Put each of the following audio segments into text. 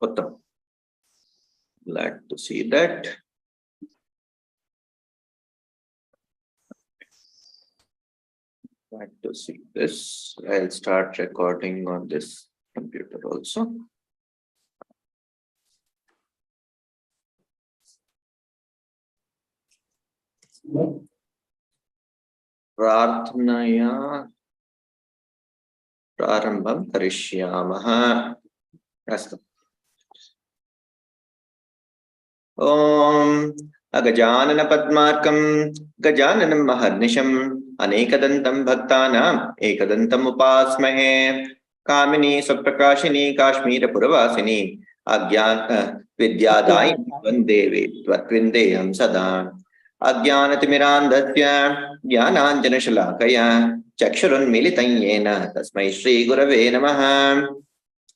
Uttam. Glad to see that. Glad to see this. I'll start recording on this computer also. प्रार्थनया प्रारंभं करिष्यामः। अस्तु। ओम अगजानन पद्मार्कं गजाननं महर्निशम् अनेकदन्तं भक्तानां एकदन्तम् उपास्महे। कामिनी स्वप्रकाशिनी काश्मीरपुरवासिनी अज्ञान विद्यादायिनी वन्देवी त्वत्विन्देयं सदा। अज्ञानतिमिरान्धस्य ज्ञानाञ्जनशलाकया चक्षुरुन्मीलितं येन तस्मै श्रीगुरवे नमः।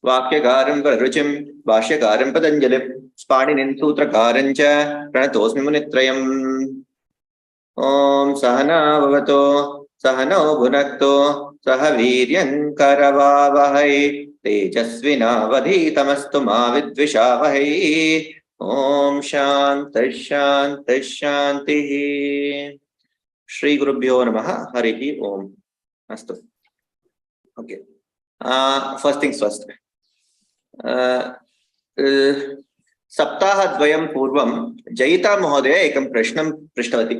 वाक्यकारं वररुचिं भाष्यकारं पतञ्जलिं पाणिनिं सूत्रकारं च प्रणतोऽस्मि मुनित्रयम्। ॐ सहना भवतु सहनौ भुनक्तु सह वीर्यं करवावहै तेजस्विनावधीतमस्तु मा विद्विषावहै। ओम शांति शांति शांति। श्री गुरुभ्यो नमः। हरि ओम। अस्तु। Okay, first things first. सप्ताहद्वयं पूर्वं जयिता महोदय एकं प्रश्नं पृष्टवती।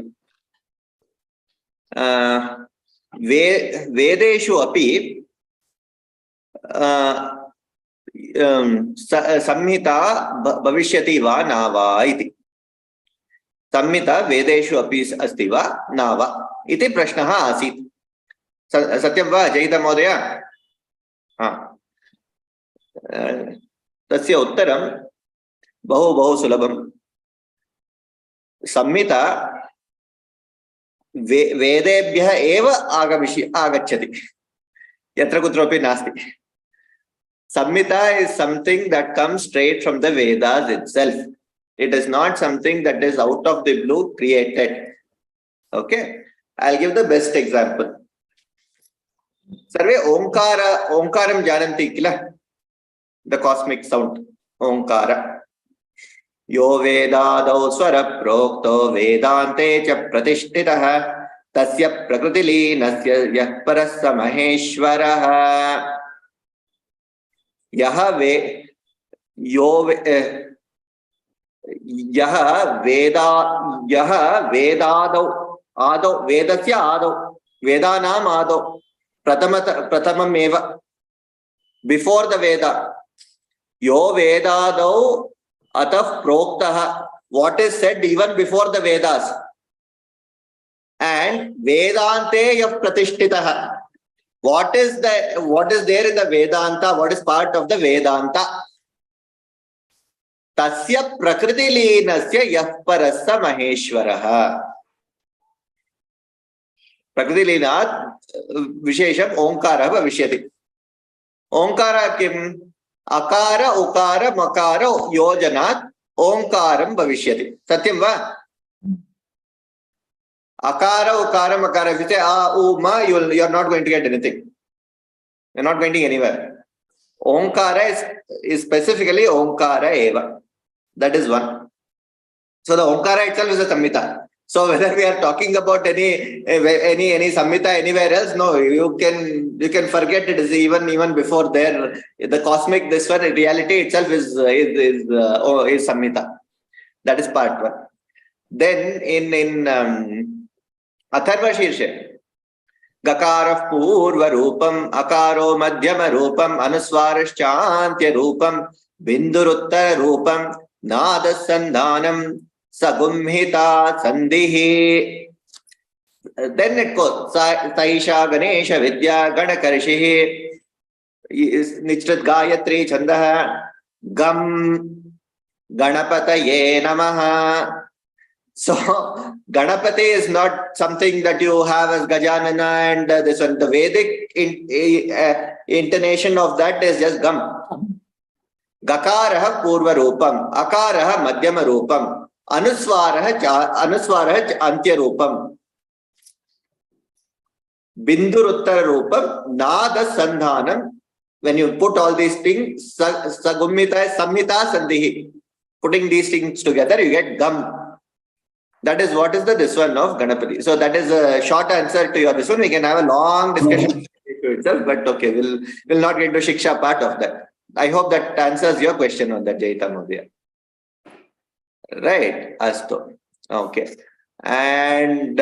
वेदेषु अपि संहिता भविष्यति वा न वा इति। संहिता वेदेषु अपि अस्ति वा न वा इति प्रश्नः आसीत्। सत्यं वा जयिता महोदय? तस्य उत्तरं बहु सुलभं। संहिता वेदेभ्यः एव आगच्छति, यत्र कुत्रापि नास्ति। Samhita is something that comes straight from the Vedas itself. It is not something that is out of the blue created. Okay, I'll give the best example. Sarve Omkaram jananti kila? The cosmic sound, Omkara. Yo Vedadau Swara Prokto Vedante cha Pratishtitaha Tasya Prakriti Nasya Yah Parassa Maheshwaraha। यह वेदादौ आदौ वेदस्य आदौ वेदानाम् आदौ प्रथममेव before the वेद यो वेदादौ अतः प्रोक्तः what is said even before the Vedas and vedante yav pratishtitah what is there in the Vedanta, what is part of the Vedanta. Tasya prakriti leenasya yah parassa maheshwaraha। prakriti leenat vishesham omkarah bhavishyati। ओंकार किम? अकार उकार मकार योजनात् ओंकारं भविष्यति। सत्यं वा? Akara, ukara, makara. If you say u, ma, you are not going to get anything. You are not going anywhere. Omkara is specifically Omkara eva. That is one. So the Omkara itself is a Samhita. So whether we are talking about any Samhita anywhere else, no, you can forget it. Is even before there, the cosmic this one reality itself is Samhita. That is part one. Then in Atharva शीर्षे गकारः पूर्व रूपम अकारो मध्यम रूपम अनुस्वारश्चान्त्य रूपम बिंदुरुत्तर रूपम नाद संधानम सगुम्हिता संधिः। then it goes Saisha Ganesh विद्या गणकर्षिः निश्चित गायत्री छंदः गम गणपतये नमः। So Ganapati is not something that you have as Gajanana and this one. The Vedic intonation of that is just Gam. Gakaraha Purva Rupam, Akaraha Madhyama Rupam, Anuswaraha Antya Rupam, Binduruttara Rupam, Nada Sandhanam, When you put all these things, Sagumita is Samhita Sandhihi. Putting these things together, you get Gam. That is what is this one of Ganapati. So that is a short answer to your this one. We can have a long discussion itself, but okay, we'll not get into Shiksha part of that. I hope that answers your question on that, Jaita Modhya. Right, Asto. Okay. And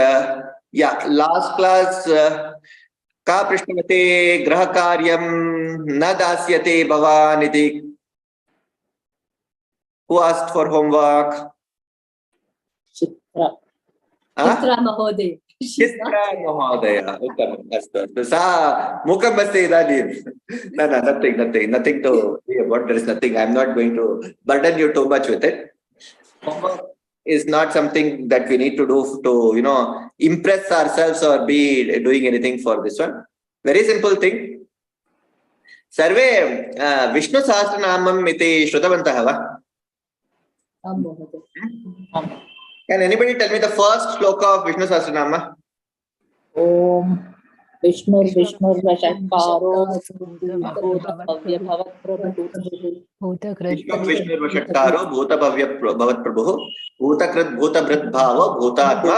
yeah, last class, Ka Prishnavate Graha Karyam Na Dasyate Bhavaniti. Who asked for homework? Chitra Mahodaya. Chitra Mahodaya. Uttamam. Astu, astu. Sa mukam asti idanim. No, nothing to be about. There is nothing. I'm not going to burden you too much with it. Homework is not something that we need to do to, impress ourselves or be doing anything for this one. Very simple thing. Sarve Vishnu Sahasranamam iti Shrutavantah va? Can anybody tell me the first shloka of Vishnu Sahasranama? Om Vishnu Vashatkaro Bhutavya Bhavat Prabhu Vishnu Vashatkaro Bhutavya Bhavat Prabhu Bhutakrit Bhutabhrit Bhava Bhutatma.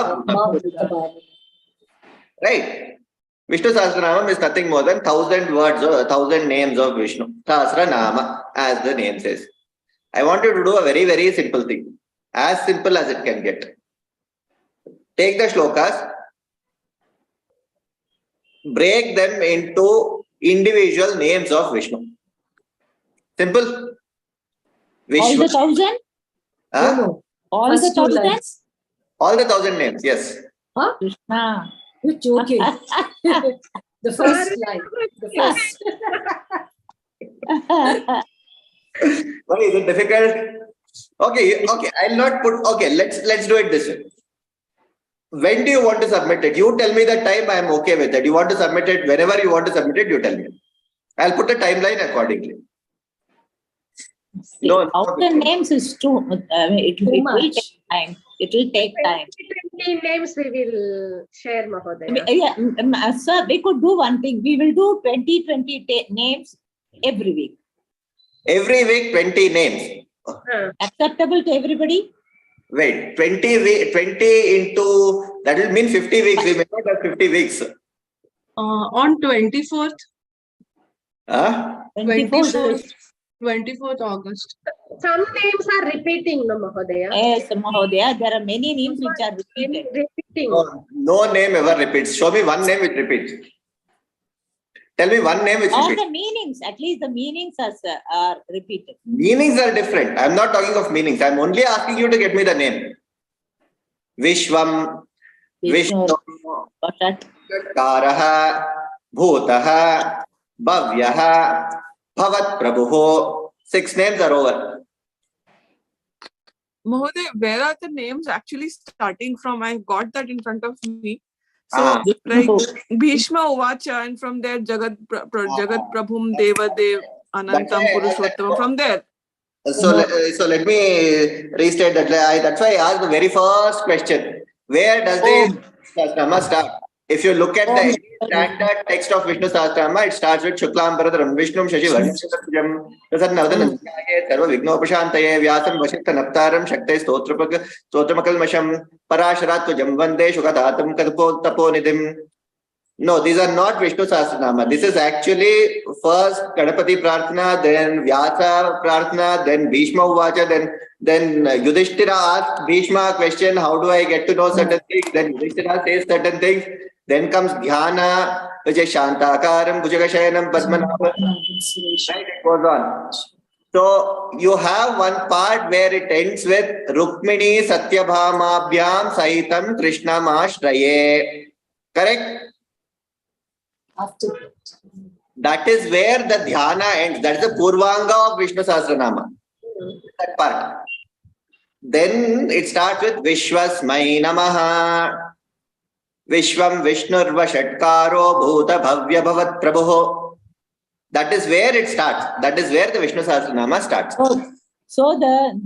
Right. Vishnu Sahasranamam is nothing more than 1,000 words or 1,000 names of Vishnu. Sahasranama, as the name says. I want you to do a very, very simple thing. As simple as it can get. Take the shlokas, break them into individual names of Vishnu. Simple. All the 1,000? No. All the 1,000? All the 1,000 names, yes. Huh? Krishna. You're joking. The first line. The first. Why is it difficult? Okay. I'll not put. Okay, let's do it this way. When do you want to submit it? You tell me the time. I am okay with it. You want to submit it whenever you want to submit it. You tell me. I'll put a timeline accordingly. See, 1,000 names is too. It will take time. It will take time. 20 names we will share, Mahodaya. Sir, we could do one thing. We will do 20 names every week. Every week, 20 names. Acceptable to everybody? Wait, 20 into, that will mean 50 weeks. We may not have 50 weeks. On 24th. Huh? 24th August. Some names are repeating, no, Mahodaya. Yes, Mahodaya. There are many names which are repeated. Repeating. No name ever repeats. Show me one name which repeats. Tell me one name which All repeats. the meanings, at least the meanings are repeated. Meanings are different. I'm not talking of meanings. I'm only asking you to get me the name. Vishwam, Vishnu, Karaha, Bhutaha, Bhavyaha, Bhavat Prabhu. 6 names are over. Mahodaya, where are the names actually starting from? I got that in front of me. So, like Bhishma Uvacha, and from there Jagat Prabhum Deva Dev Anantam Purushottam. From there. So let me restate that. That's why I asked the very first question. Where does the Sahasranama start? If you look at the standard text of Vishnu Sahasranama, it starts with Shuklam Bharadaram Vishnum Shashi Varnam Prasanna Sarva Vignopashantaye Vyasam Vashikta Naptaram Shakte Stotramakal Parasharattvajam Vande Shukatatam Kadpo Taponidim. No, these are not Vishnu Sahasranama. This is actually first Ganapati Prarthana, then Vyasa Prarthana, then Bhishma Uvacha, then Yudhishthira asked Bhishma a question, how do I get to know certain things? Then Yudhishthira says certain things. Then comes Dhyana, which is Shantakaram, Bhujagashayanam, Padmanabha. Right, it goes on. So you have one part where it ends with Rukmini Satyabhamabhyam Sahitam Krishnamashraye. Correct? After that is where the dhyana ends. That is the Purvanga of Vishnu Sahasranama. That part. Then it starts with Vishwasmai Namaha. Vishwam Vishnurva Shatkaro Bhuta Bhavya Bhavat Prabhu. That is where it starts. That is where the Vishnu Sahasranama starts. So the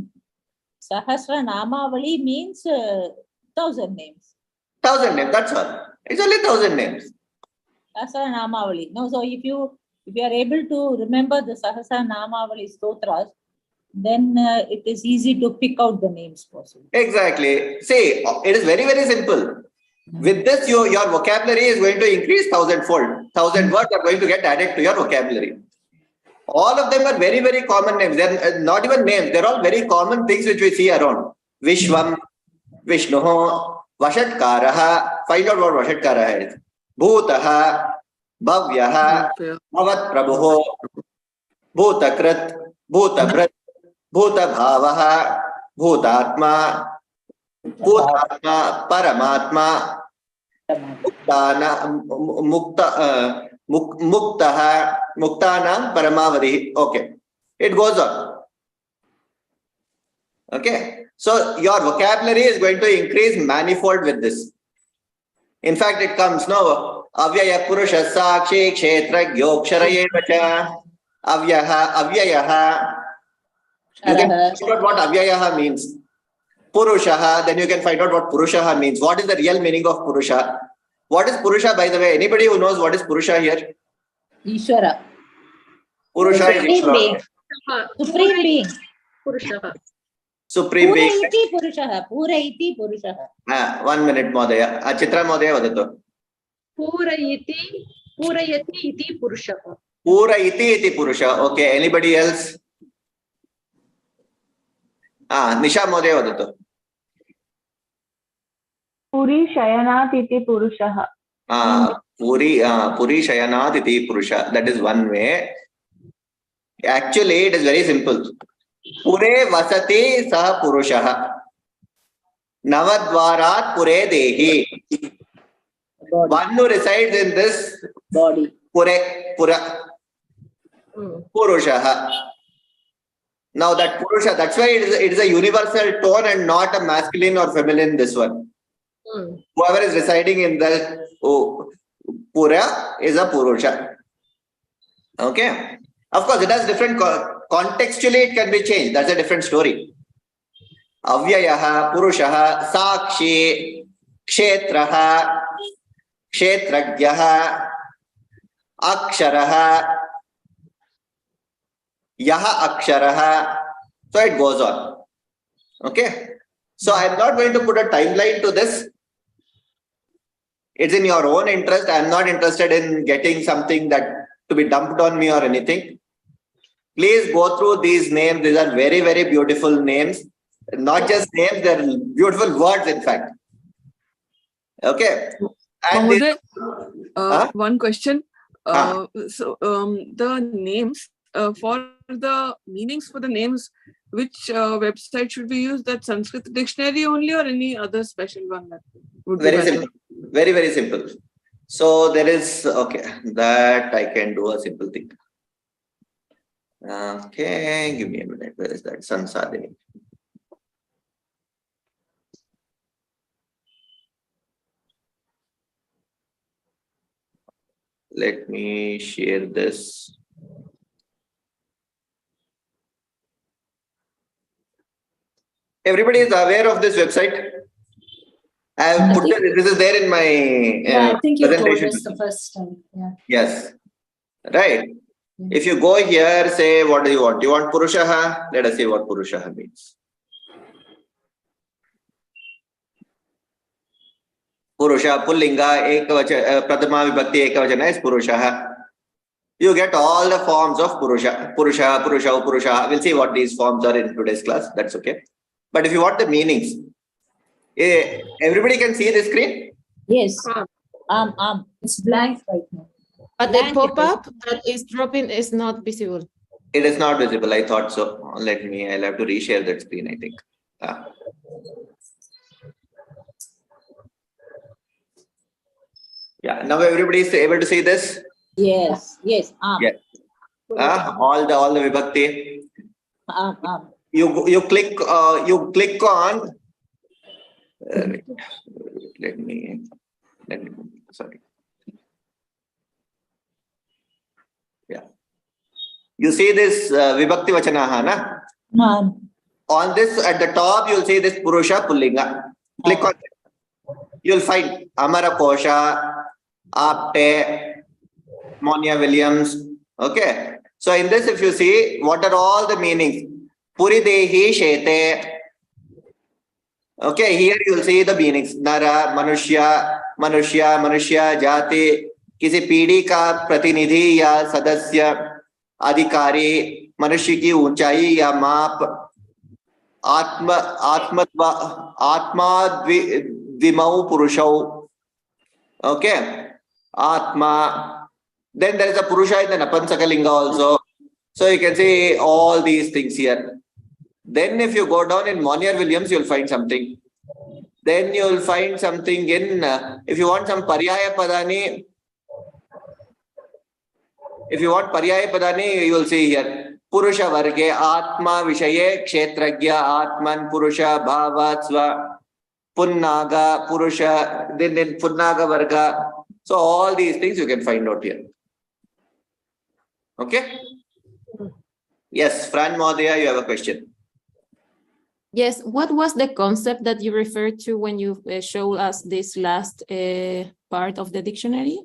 Sahasranamavali means 1,000 names. 1,000 names, that's all. It's only 1,000 names. Sahasranamavali. No, so if you if you are able to remember the Sahasa Namavali Stotras, then it is easy to pick out the names possible. Exactly. See, it is very, very simple. With this, your vocabulary is going to increase 1,000-fold. 1,000 words are going to get added to your vocabulary. All of them are very, very common names. They're not even names. They're all very common things which we see around. Vishwam, Vishnuho, Vashatkaraha. Find out what Vashatkaraha is. Bhutaha, Bhavyaha, Bhavat Prabhuho, Bhutakrit, Bhutabhrat, Bhutabhavaha, Bhutatma, Bhutatma, Paramatma, Muktana, Muktaha, Muktanam, Paramavadi. Okay. It goes on. Okay. So your vocabulary is going to increase manifold with this. In fact, it comes now. Avyaya Purusha Sakshi Kshetra Gyoksharaye Vacha. Avyayaha. You can find out what Avyayaha means. Purushaha, then you can find out what Purushaha means. What is the real meaning of Purusha? What is Purusha, by the way? Anybody who knows what is Purusha here? Ishvara. Purusha is Supreme Ishvara. being. Supreme being. Purusha. Supreme being. Pura iti Purushaha. Pura iti Purushaha. 1 minute, Modaya. Chitra Modaya vadato. Purayati iti Purusha. Pura iti Purusha. Okay. Anybody else? Nisha Modaya vadato. Puri Shayanat iti Purushaha. Puri Shayanat iti Purusha. That is one way. Actually, it is very simple. Pure vasati saha Purushaha. Navadvarat pure dehi. One who resides in this Body. Pura Purushaha. Now that Purusha, that's why it is a universal tone and not a masculine or feminine, this one. Whoever is residing in the Pura is a Purusha. Okay. Of course, it has different, contextually it can be changed. That's a different story. Avyayaha, Purushaha, Sakshi, Kshetraha, Kshetragyaha, Aksharaha, Yaha Aksharaha. So it goes on. Okay. So I'm not going to put a timeline to this. It's in your own interest. I'm not interested in getting something that to be dumped on me or anything. Please go through these names. These are very, very beautiful names. Not just names, they're beautiful words, in fact. Okay. And Mahoday, one question. The names, for the meanings for the names, which website should we use? That Sanskrit dictionary only or any other special one? That would be very simple. Very, very simple. So there is, okay, that I can do a simple thing. Okay, give me a minute. Where is that? Sansadini. Let me share this. Everybody is aware of this website? I have put this is there in my I think you told presentation. us the first time. Yeah. Yes. Right. If you go here, say, what do you want? Do you want Purushaha? Let us see what Purushaha means. Purusha, Pullinga, Ekavacha, Pradama Vibhakti Ekavachana is Purushaha. You get all the forms of Purusha. Purusha, Purusha, Purusha. We'll see what these forms are in today's class. That's okay. But if you want the meanings, everybody can see the screen? Yes. It's blank right now. But the pop-up that is dropping is not visible. It is not visible. I thought so. I'll have to reshare that screen, I think. Yeah, now everybody is able to see this? Yes. Yes. Yes. All the Vibhakti. You click on let me sorry. Yeah. You see this Vibhakti Vachanaha, na? On this at the top, you'll see this Purusha Pullinga. Click on it. You'll find Amara Kosha, Apte, Monia Williams. Okay. So in this, if you see, what are all the meanings? Puridehi shete. Okay, here you will see the meanings. Nara, Manushya, Manushya, Manushya, Jati, किसी पीढ़ी का प्रतिनिधि या सदस्य, अधिकारी, मनुष्य की ऊंचाई या माप, आत्मा द्विमौ पुरुषौ. Okay, Atma. Then there is a Purusha in the Napansakalinga also. So you can see all these things here. Then if you go down in Monier Williams, you'll find something. Then you'll find something in, if you want some Paryaya Padani, you will see here. Purusha Varge, Atma Vishaye, Kshetragya, Atman, Purusha, Bhava, Sva, Punnaga, Purusha, then Punnaga Varga. So all these things you can find out here. Okay? Yes, Fran Mahodaya, you have a question. Yes, what was the concept that you referred to when you showed us this last part of the dictionary?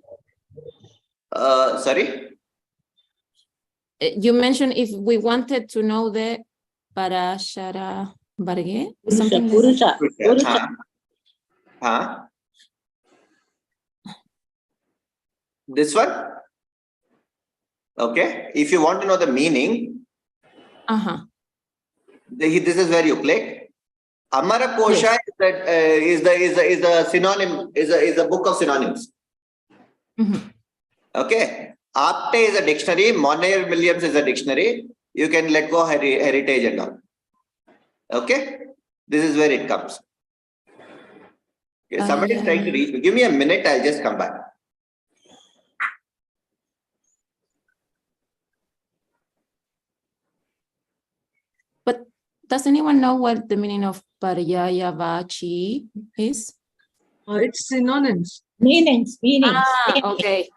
Sorry? You mentioned if we wanted to know the Parashara Varge, something like that. Purusha. This one? Okay. If you want to know the meaning, this is where you click. Amara Kosha is a synonym, is a book of synonyms. Okay. Apte is a dictionary. Monier Williams is a dictionary. You can let go heritage and all. Okay. This is where it comes. Okay. Somebody is trying to reach me. Give me a minute. I'll just come back. But does anyone know what the meaning of Paryayavachi is? It's synonyms. Meanings. Okay.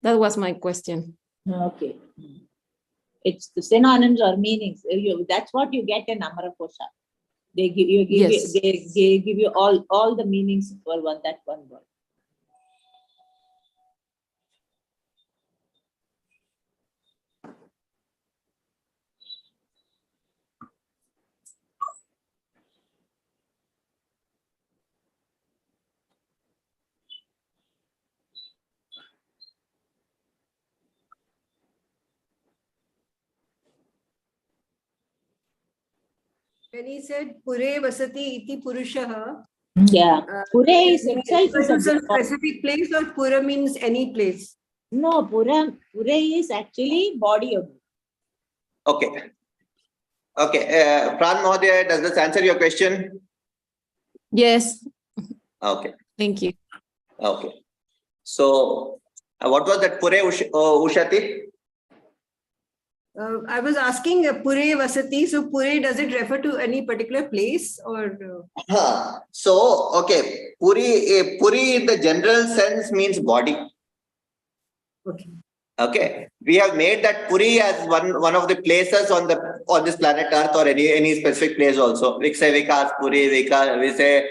That was my question. Okay. It's the synonyms or meanings. That's what you get in Amara Kosha. They give you, they give you all the meanings for that one word. When he said Pure Vasati iti Purushaha, Yeah. Pure is itself is a specific place, or Pura means any place? No, Pure is actually body of. Okay. Okay. Pran Mahodaya, does this answer your question? Yes. Okay. Thank you. Okay. So, what was that Pure Ushati? I was asking Pure Vasati. So Pure, does it refer to any particular place or? So, okay, Puri in the general sense means body. Okay. Okay, we have made that Puri as one of the places on this planet Earth, or any specific place also. We say Vikas Puri, we say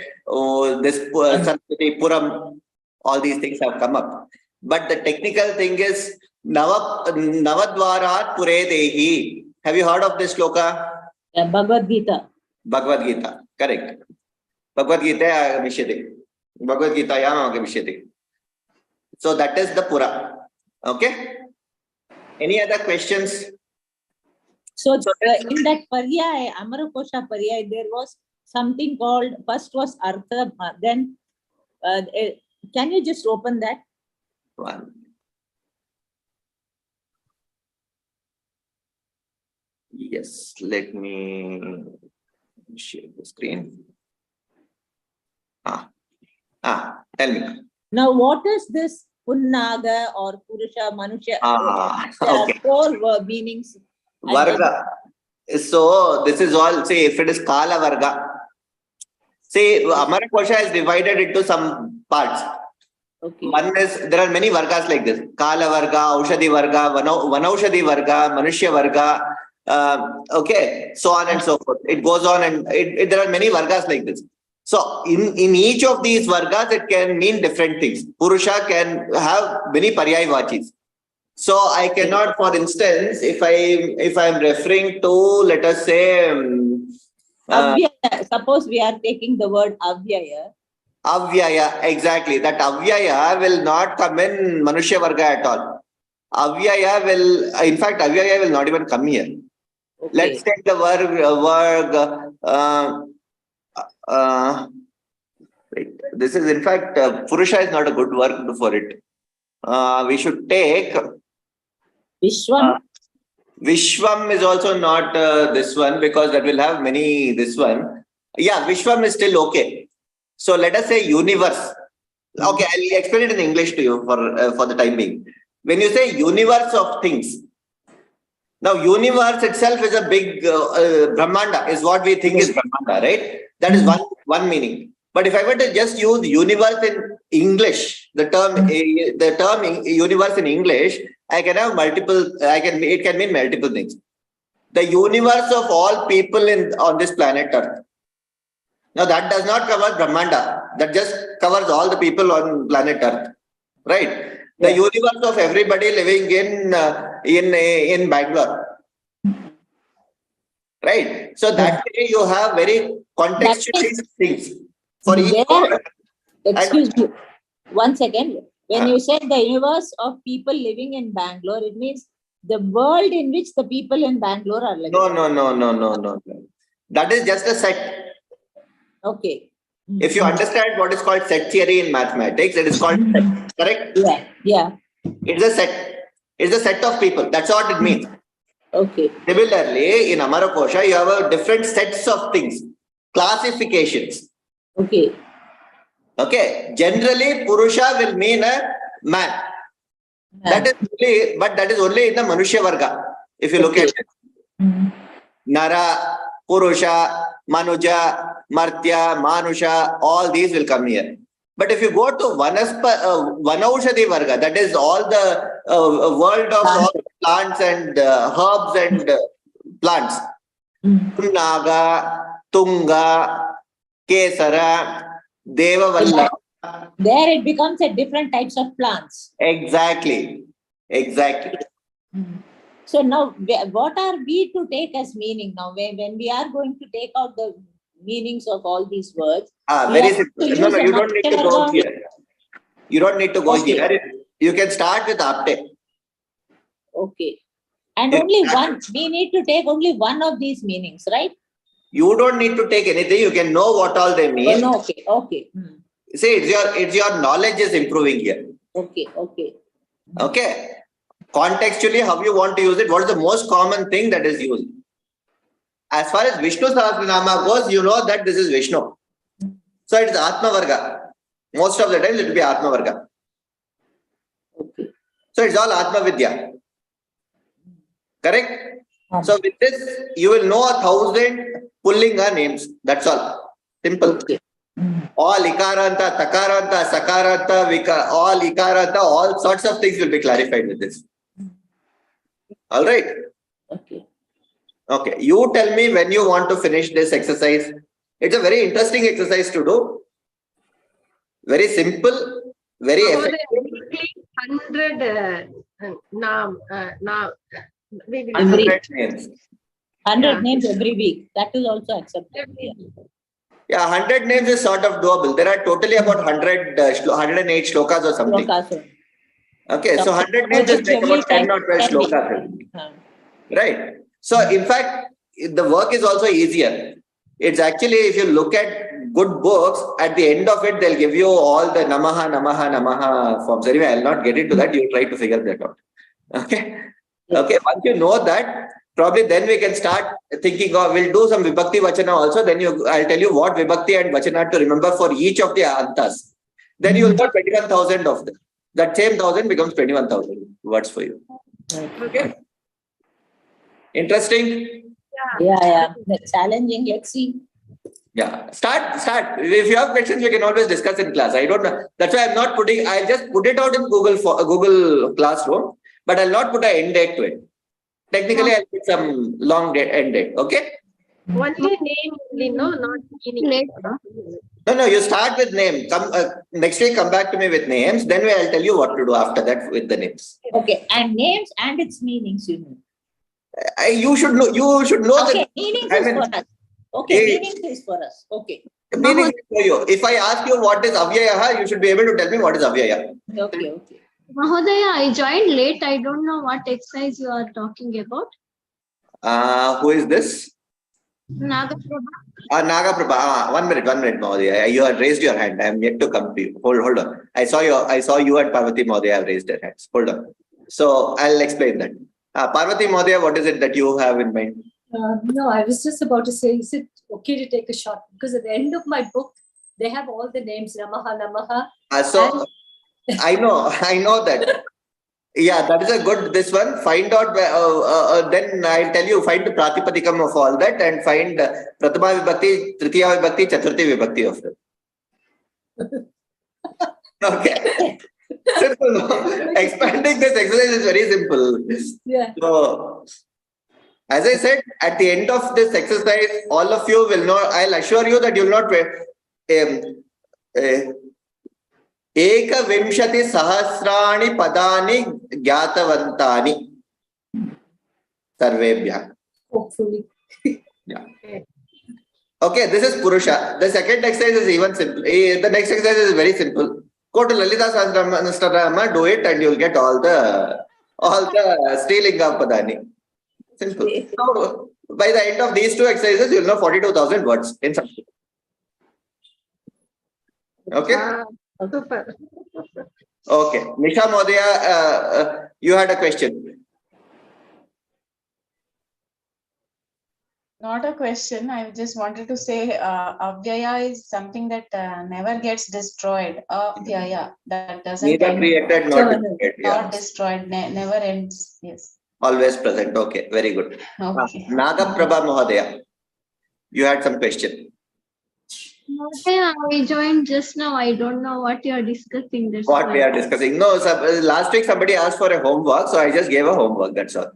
this Sanskriti Puram. All these things have come up, but the technical thing is Navadvarat Pure Dehi. Have you heard of this shloka? Bhagavad Gita. Bhagavad Gita, correct. Bhagavad Gita Agamishyate. Bhagavad Gita Yam Agamishyate. So that is the Pura. Okay. Any other questions? So in that Paryaya, Amara Kosha Paryaya, there was something called, first was Artha, then can you just open that? One. Yes, let me share the screen. Tell me. Now, what is this Punnaga or Purusha, Manusha? Okay. Four meanings. Varga. So this is all, say, if it is Kala Varga. See, Amara Kosha is divided into some parts. Okay. One is, there are many Vargas like this. Kala Varga, Aushadhi Varga, Vanaushadhi Varga, Manushya Varga. Okay, so on and so forth. It goes on, and there are many Vargas like this. So in each of these Vargas, it can mean different things. Purusha can have many Paryayavachis. So I cannot, for instance, if I'm referring to, let us say, Avyaya. Suppose we are taking the word avyaya. Avyaya, exactly. That Avyaya will not come in Manushya Varga at all. Avyaya will, in fact, Avyaya will not even come here. Okay. Let's take the wait. This is, in fact, Purusha is not a good word for it. We should take Vishwam. Vishwam is also not this one, because that will have many this one. Yeah, Vishwam is still okay. So let us say universe. Okay, I'll explain it in English to you for the time being. When you say universe of things, now universe itself is a big Brahmanda, is what we think is Brahmanda, right? That is one meaning. But if I were to just use universe in English, the term universe in English, I can have multiple. It can mean multiple things. The universe of all people on this planet Earth. Now that does not cover Brahmanda. That just covers all the people on planet Earth, right? The universe of everybody living in Bangalore, right? So that way you have very contextualized things for each. Excuse me, 1 second. When you said the universe of people living in Bangalore, it means the world in which the people in Bangalore are living. No. That is just a set. Okay. If you understand what is called set theory in mathematics, it is called set, correct? Yeah. It's a set. It's a set of people. That's what it means. Okay. Similarly, in Amarakosha, you have different sets of things, classifications. Okay. Okay. Generally, Purusha will mean a man. That is only in the Manushya Varga. If you look at it. Nara, Purusha, Manuja, Martya, Manusha, all these will come here. But if you go to Vanaushadhi Varga, that is all the world of all plants and herbs and plants. Naga, Tunga, Kesara, Devavalla. There it becomes a different types of plants. Exactly. So now, what are we to take as meaning now? When we are going to take out the meanings of all these words. Very simple. No, you don't need to go here. You don't need to go here. You can start with apte. Okay. And only one, we need to take only one of these meanings, right? You don't need to take anything. You can know what all they mean. Oh, no, okay. See, it's your knowledge is improving here. Okay. Contextually, how you want to use it, what is the most common thing that is used? As far as Vishnu Sahasranama goes, you know that this is Vishnu. So it is Atma Varga. Most of the time it will be Atma Varga. Okay. So it's all Atma Vidya. Correct? So with this, you will know 1,000 Pullinga names. That's all. Simple. Okay. All Ikaranta, Takaranta, Sakaranta, all Ikaranta, all sorts of things will be clarified with this. All right. Okay. You tell me when you want to finish this exercise. It's a very interesting exercise to do. Very simple, very effective. 100 names. 100 names every week. That is also accepted. Yeah, 100 names is sort of doable. There are totally about 108 shlokas or something. Okay, so 100 names is like about 10 or 12 shlokas. Right. So, in fact, the work is also easier. It's actually, if you look at good books, at the end of it, they'll give you all the Namaha forms. Anyway, I'll not get into that. You try to figure that out. Okay. Okay. Once you know that, probably then we can start thinking of, we'll do some Vibhakti Vachana also. Then I'll tell you what Vibhakti and Vachana to remember for each of the Antas. Then you'll know 21,000 of them. That same 1,000 becomes 21,000 words for you. Okay. Interesting? Yeah. Challenging. Let's see. Yeah. Start. If you have questions, we can always discuss in class. I don't know. That's why I'm not putting, I'll just put it out in Google Classroom, but I'll not put an end date to it. Technically, I'll put some long end date. Okay? Only name only, no, not meaning. No, you start with name. Come next week, come back to me with names. Then I'll tell you what to do after that with the names. Okay, and names and its meanings, you know. You should know. You should know Okay, the meanings I is mean, for us. Okay, eh, meanings is for us. Okay. meaning is for you. If I ask you what is avyaya, you should be able to tell me what is avyaya. Okay. Mahodaya, I joined late. I don't know what exercise you are talking about. Who is this? Nagaprabha. Nagaprabha. 1 minute, Mahodaya. You had raised your hand. I am yet to come to you. Hold on. I saw you and Parvati Mahodaya have raised their hands. Hold on. So I'll explain that. Parvati Mahodaya, what is it that you have in mind? No, I was just about to say, is it okay to take a shot? Because at the end of my book, they have all the names, Namaha. So I know that. Yeah, that is a good, this one. Find out, then I'll tell you, find the Pratipadikam of all that and find Prathama Vibhakti, Tritiya Vibhakti, Chaturthi Vibhakti of them. Okay. Simple. No? Expanding this exercise is very simple. Yeah. So, as I said, at the end of this exercise, all of you will know, I'll assure you that you will not एकविंशति सहस्राणि पदानि ज्ञातवन्तानि सर्वेभ्यः. Hopefully. Yeah. Okay, this is Purusha. The second exercise is even simple. The next exercise is very simple. Go to Lalita Sahasranama, do it, and you'll get all the Strilinga Padani. Simple. So, by the end of these two exercises, you'll know 42,000 words in Sanskrit. Okay? Super. Okay. Nisha Modaya, you had a question. Not a question. I just wanted to say avyaya is something that never gets destroyed. Avyaya, that doesn't Neither end. created nor destroyed. Not destroyed, never ends. Yes. Always present. Okay, very good. Okay. Nagaprabha Mohadaya, you had some question. Mahodaya, I joined just now. I don't know what you are discussing. That's What why. we are discussing. No, last week somebody asked for a homework, so I just gave a homework. That's all.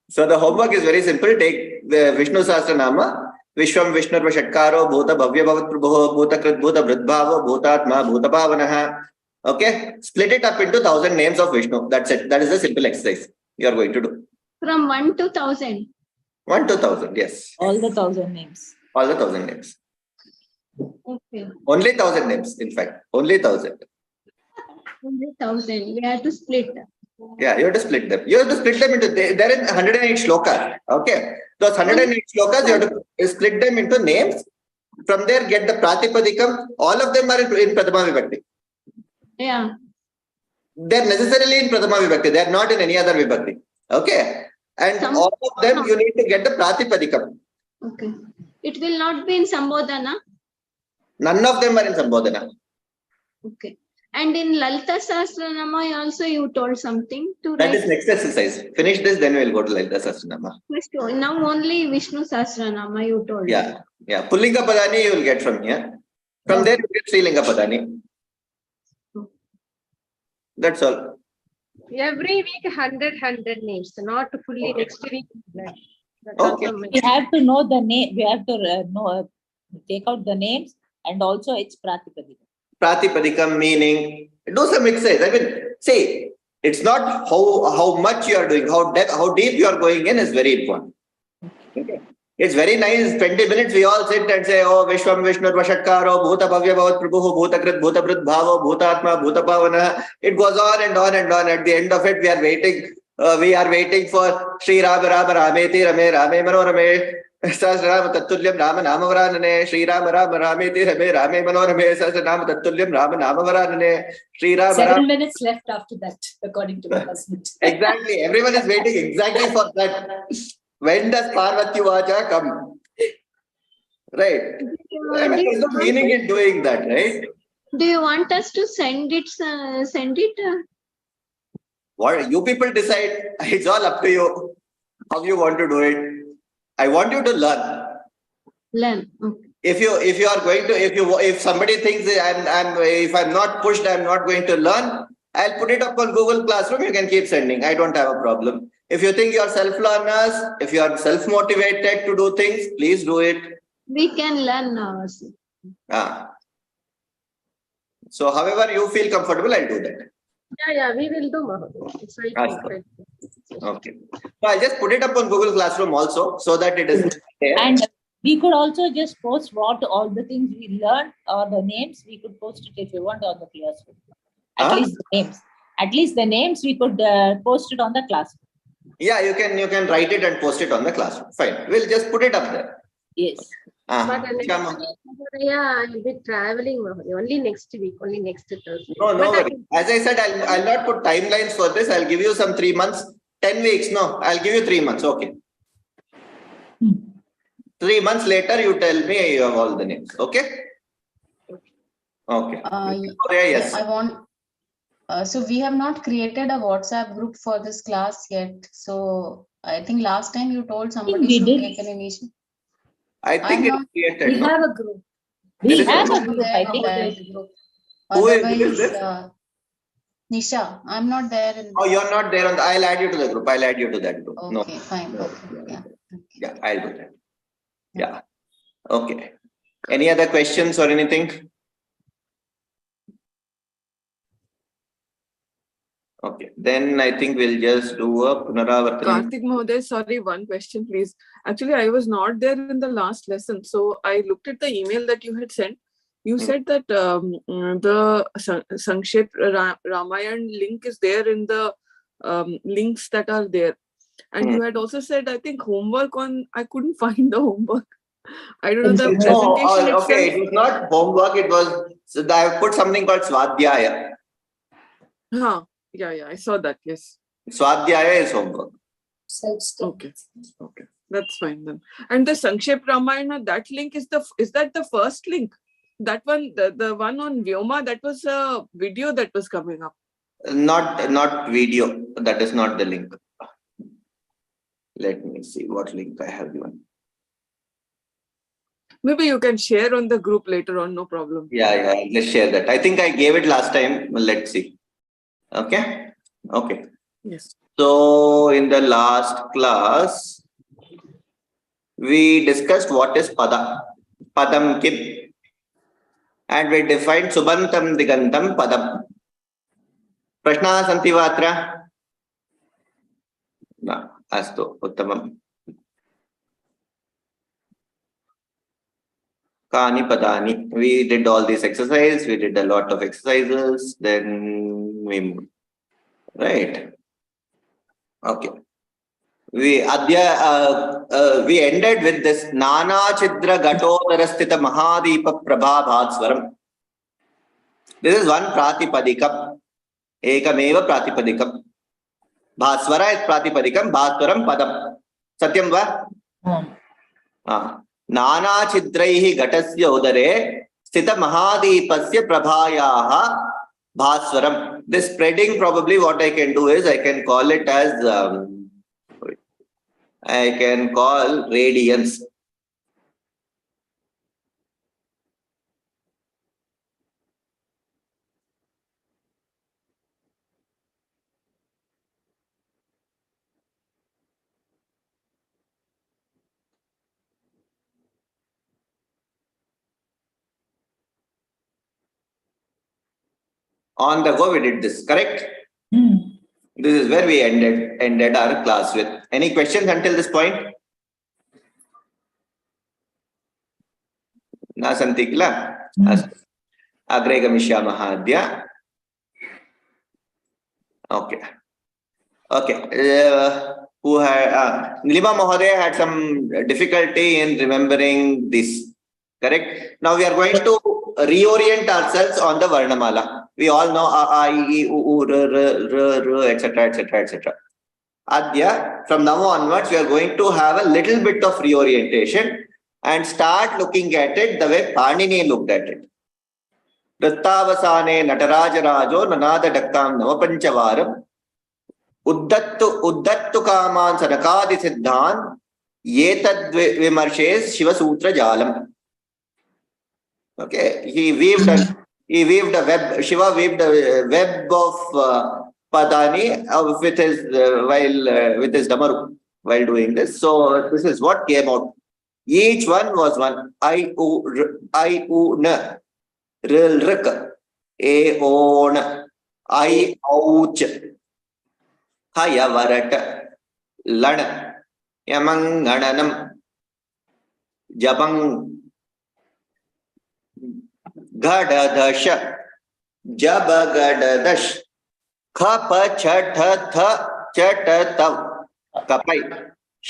So the homework is very simple. Take the Vishnu Sahasranama, Vishwam Vishnurva Shatkaro, Bhuta Bhavya Bhavat Prabho, Bhuta Krit Bhuta Vridbhavo, Bhutatma, Bhuta Bhavanaha. Okay, split it up into 1,000 names of Vishnu. That's it. That is the simple exercise you are going to do. From 1 to 1,000. 1 to 1,000, yes. All the 1,000 names. All the 1,000 names. Okay. Only 1,000 names, in fact. Only 1,000. Only 1,000. We have to split. Yeah, you have to split them. You have to split them into, there are 108 shlokas. Okay. Those 108 shlokas, you have to split them into names. From there, get the Pratipadikam. All of them are in Prathama Vibhakti. Yeah. They're necessarily in Prathama Vibhakti. They're not in any other Vibhakti. Okay. And all of them, you need to get the Pratipadikam. Okay. It will not be in Sambodhana. None of them are in Sambodhana. Okay. And in Lalita Sahasranama also you told something to That write. is next exercise. Finish this, then we'll go to Lalita Sahasranama. Now only Vishnu Sahasranama you told. Yeah. Yeah. Pullinga Padani you will get from here. From there, you get Strilinga Padani. That's all. Every week 100 names, not fully next week. Okay. We have to know the name. We have to take out the names and also its Pratipadikam. Pratipadikam meaning, do some exercise. I mean, see, it's not how much you are doing, how deep you are going in is very important. Okay. It's very nice. 20 minutes we all sit and say, oh, Vishwam Vishnurva Shatkaro, Bhuta Bhavya Bhavat Prabhu, Bhuta Krit Bhuta Vridbhavo, Bhutatma, Bhuta Bhavana. It goes on and on and on. At the end of it, we are waiting for Sri Rama Rama Rameti Rame Rame Manorame. Sahasranama Tattulyam Rama Namavaranane, Sri Rama Rama Rameti Rame Rame Manorame, Sahasranama Tattulyam Rama Namavaranane, Sri Rama 7 minutes left after that, according to my husband. Exactly. Everyone is waiting exactly for that. When does Parvati Vacha come? Right. I mean, there's no meaning in doing that, right? Do you want us to send it? What you people decide. It's all up to you. How you want to do it. I want you to learn. Learn. Okay. If somebody thinks if I'm not pushed, I'm not going to learn. I'll put it up on Google Classroom. You can keep sending. I don't have a problem. If you think you are self-learners, if you are self-motivated to do things, please do it. We can learn now. So however you feel comfortable, I'll do that. Yeah, we will do, Mahoday. It's very Awesome. Okay. So I'll just put it up on Google Classroom also, so that it is there. And we could also just post what all the things we learned or the names. We could post it if you want on the classroom. At least the names. At least the names we could post it on the classroom. Yeah, you can write it and post it on the classroom. Fine. We'll just put it up there. Yes. But next week, I'll be traveling, Mahoday. Only next week, only next Thursday. No worry. As I said, I'll not put timelines for this. I'll give you some 3 months, 10 weeks. No, I'll give you 3 months. Okay. 3 months later, you tell me you have all the names. Okay. Okay. Yes. I want. So we have not created a WhatsApp group for this class yet. So I think last time you told somebody should take an initiative. I think it's created. We have a group. We have a group, I think. Who is Otherwise, this? Nisha, I'm not there. In Oh, you're not there on the. I'll add you to the group. I'll add you to that group. Okay, No. fine. Okay, Yeah, I'll do that. Yeah. Okay. Any other questions or anything? Okay. Then I think we'll just do a Punaravartana. Karthik Mahoday, sorry, one question, please. Actually, I was not there in the last lesson. So I looked at the email that you had sent. You said that the Sankshet Ramayan link is there in the links that are there. And you had also said, I think, homework on, I couldn't find the homework. I don't know, the presentation itself. Okay, it was not homework. It was, so I put something called Swadhyaya. Yeah, I saw that, yes. Swadhyaya is homework. Okay, that's fine then. And the Sankshet Ramayana, that link is that the first link? That one, the one on Vyoma, that was a video that was coming up. Not video. That is not the link. Let me see what link I have given. Maybe you can share on the group later on, no problem. Yeah, let's share that. I think I gave it last time. Let's see. Okay. Yes. So in the last class, we discussed what is pada. Padam kim. And we defined Subantam Digantam Padam. Prashna santi vatra? Na, astu, uttamam. Kani padani. We did all these exercises. We did a lot of exercises. Then we moved. Right. Okay. We ended with this Nana Chidra Gatodarastita Mahadeepa Prabha Bhatswaram. This is one Pratipadikam. Ekameva Pratipadikam. Bhatswara is Pratipadikam. Bhatswaram Padam. Satyam va? Nana Chidraihi Gatasya Udare Stita Mahadeepasya Prabhayaha Bhaswaram. This spreading, probably what I can do is I can call it as I can call radiance. On the go, we did this, correct? This is where we ended our class with. Any questions until this point? Na santi kila? Agre gamishyamah adya. Okay. Who had Nilima Mahoday had some difficulty in remembering this. Correct? Now we are going to reorient ourselves on the Varnamala. We all know A, I, E, U, R, etc., etc. Adya, from now onwards, we are going to have a little bit of reorientation and start looking at it the way Panini looked at it. Rittavasane Natarajarajo Nanada Dakkam Navapanchavaram Uddattu Kaman Sanakadi Siddhan Yetad Vimarshes Shiva Sutra Jalam. Okay, he weaved He weaved a web. Shiva weaved a web of Padani with his with his damaru while doing this. So this is what came out. Each one was one. I u n ril rik a on I ouch haya varat lan yamangananam jabang gadadash jabagadash khapa chatha chatatav kapai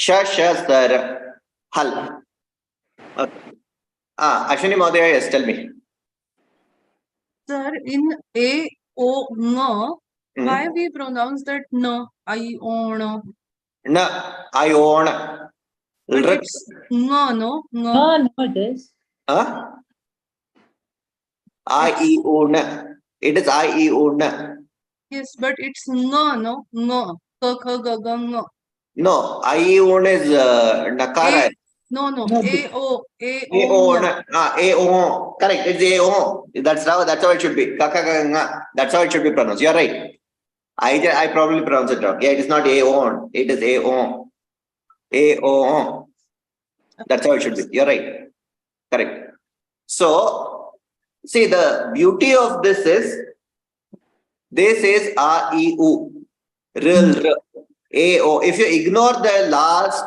shashasar hal. Okay. Ashwini Mahodaya, yes, tell me. Sir, in A, O, N, why we pronounce that N, I, own? Na, I own. But it's N, no? No, it is. I, E, own. It is I, E, own. Yes, but it's N, no? N. K, K, G, G, N. No, I, E, own is Nakara. No. A, O, A, O, A, O. Correct, it's A, O. That's how it should be. That's how it should be pronounced. You're right. I probably pronounce it wrong. Yeah, it is not A, O. It is A, O. A, O. That's how it should be. You're right. Correct. So, see, the beauty of this is A, E, U. Ril, R, A, O. If you ignore the last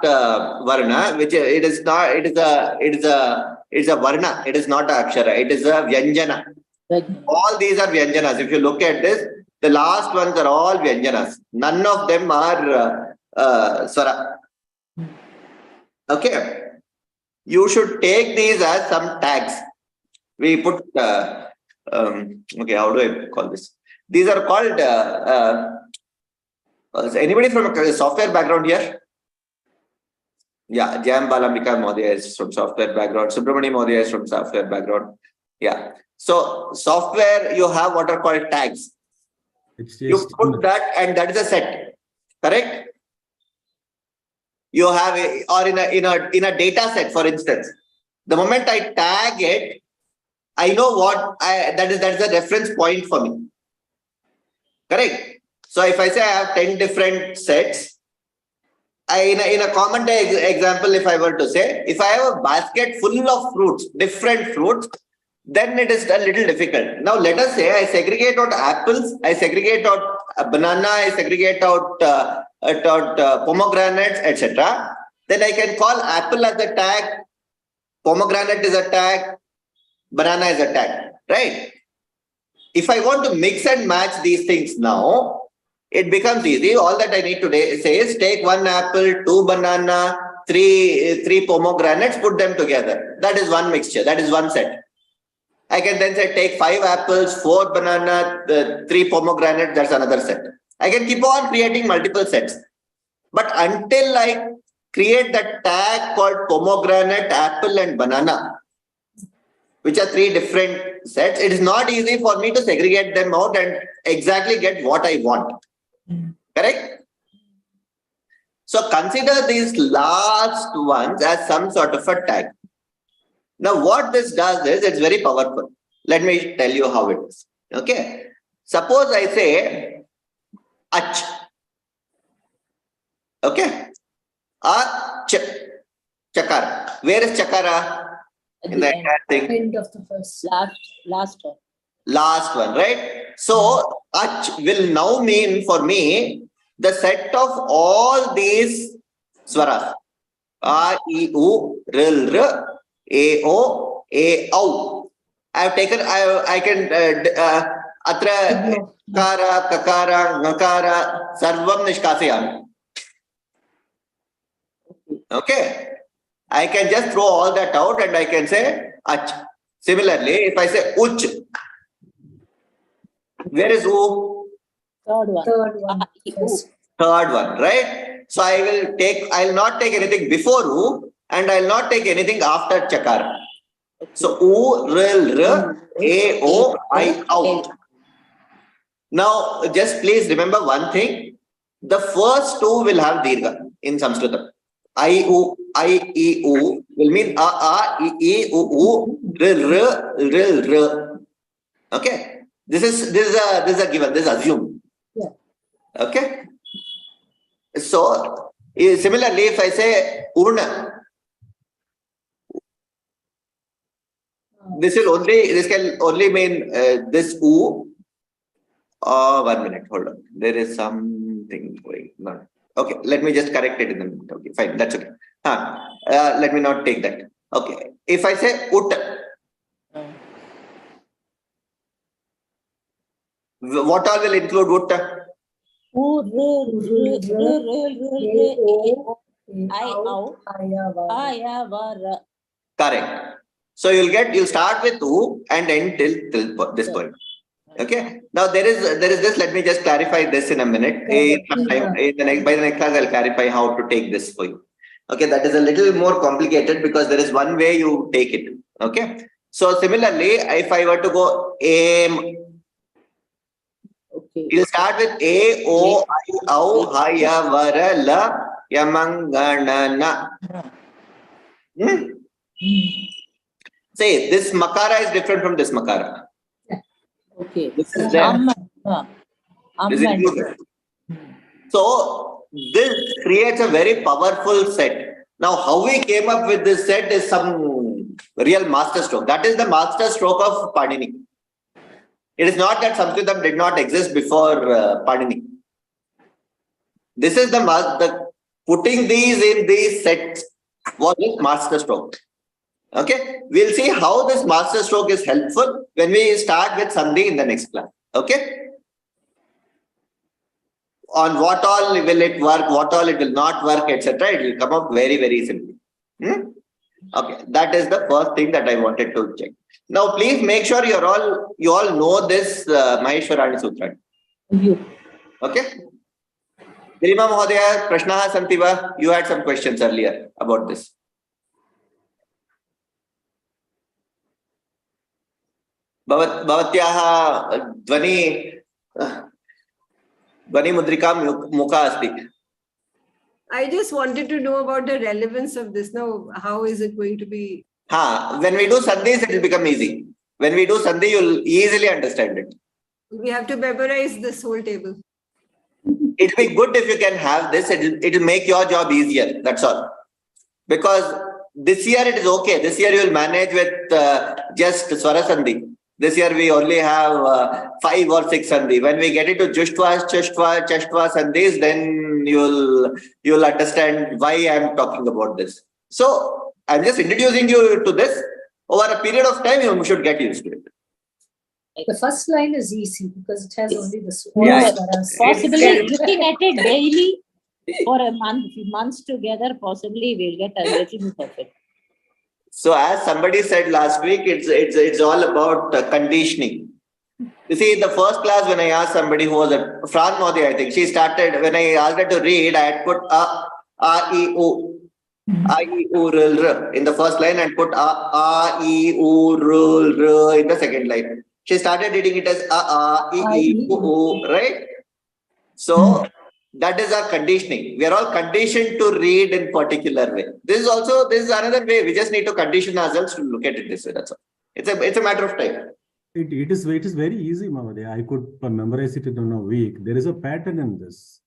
varna, which it is a varna, it is not a akshara, it is a vyanjana. All these are vyanjanas. If you look at this, the last ones are all vyanjanas. None of them are swara. Okay. You should take these as some tags. We put okay, how do I call this? These are called is anybody from a software background here? Yeah, Jam Balambika Mahodaya is from software background. Subramani Mahodaya is from software background. Yeah. So software, you have what are called tags. You put that, and that is a set. Correct? You have or in a data set, for instance. The moment I tag it, I know what that is a reference point for me. Correct? So if I say I have 10 different sets, in a common example, if I were to say, if I have a basket full of fruits, different fruits, then it is a little difficult. Now let us say I segregate out apples, I segregate out banana, I segregate out pomegranates, etc. Then I can call apple as a tag, pomegranate is a tag, banana is a tag, right? If I want to mix and match these things now, it becomes easy. All that I need to say is take 1 apple, 2 banana, 3 pomegranates, put them together. That is one mixture. That is one set. I can then say take 5 apples, 4 banana, 3 pomegranates. That's another set. I can keep on creating multiple sets. But until I create that tag called pomegranate, apple, and banana, which are 3 different sets, it is not easy for me to segregate them out and exactly get what I want. Correct? So consider these last ones as some sort of a tag. Now what this does is, it's very powerful. Let me tell you how it is. Okay. Suppose I say ach. Okay. Ach. Chakara. Where is chakara? In the entire thing. End of the first. Last one. Last one, right? So ach will now mean for me the set of all these swaras. A, E, U, Ril, R, A, O, A, Au. I have taken, I can, atra, kara, kakara, ngakara, sarvam nishkasayami. Okay. I can just throw all that out and I can say ach. Similarly, if I say uch, where is U? Third one. Third one, right? So I'll not take anything before U and I'll not take anything after chakara. So U, Ril, R, A, O, I, out. Now, just please remember one thing. The first 2 will have dirgha in Sanskritam. I, U, I, E, U will mean A, E, U, R. Okay. This is a given. This is assumed. Yeah. Okay. So similarly, if I say Urna, this can only mean this U. 1 minute, hold on. There is something going on. Okay, let me just correct it in the minute. Okay, fine, that's okay. Let me not take that. Okay, if I say ut, what all will include ut? Correct. So you'll start with u and end till this point. Okay. Now there is this. Let me just clarify this in a minute. By the next class, I'll clarify how to take this for you. Okay, that is a little more complicated because there is one way you take it. Okay. So similarly, if I were to go aim, you'll start with A, O, I, Au, Haya, Vara, La, Yamanganana. Say this makara is different from this makara. Okay. This is there. This is included. So this creates a very powerful set. Now, how we came up with this set is some real master stroke. That is the master stroke of Panini. It is not that Sanskritam did not exist before Panini. This is the putting these in these sets was his master stroke. Okay, we'll see how this master stroke is helpful when we start with Sandhi in the next class. Okay, on what all will it work, what all it will not work, etc. It will come out very, very simply. Okay, that is the first thing that I wanted to check. Now, please make sure you all know this Maheshwarani Sutra. Okay. Girima Mahodaya, Prashnaha Santiva, you had some questions earlier about this. Bhavatyaha Dvani Mudrika Mukha Asti. I just wanted to know about the relevance of this. Now, how is it going to be? When we do Sandhis, it will become easy. When we do Sandhi, you'll easily understand it. We have to memorize this whole table. It'll be good if you can have this. It'll make your job easier. That's all. Because this year it is okay. This year you will manage with just Swara Sandhi. This year we only have 5 or 6 Sandhi. When we get into Jushtva, Chashtva, Sandhis, then you'll understand why I'm talking about this. So I'm just introducing you to this. Over a period of time, you should get used to it. The first line is easy because it has only the swaras. Possibly looking at it daily for a months together, possibly we'll get a little bit of it. So as somebody said last week, it's all about conditioning. You see, in the first class, when I asked somebody who was a Fran Modi, I think she started, when I asked her to read, I had put A, I, U, R in the first line and put A, I, U, R in the second line. She started reading it as A, I, U, right? So that is our conditioning. We are all conditioned to read in particular way. This is another way. We just need to condition ourselves to look at it this way. That's all. It's a matter of time. It is very easy, Mahadev. I could memorize it in a week. There is a pattern in this.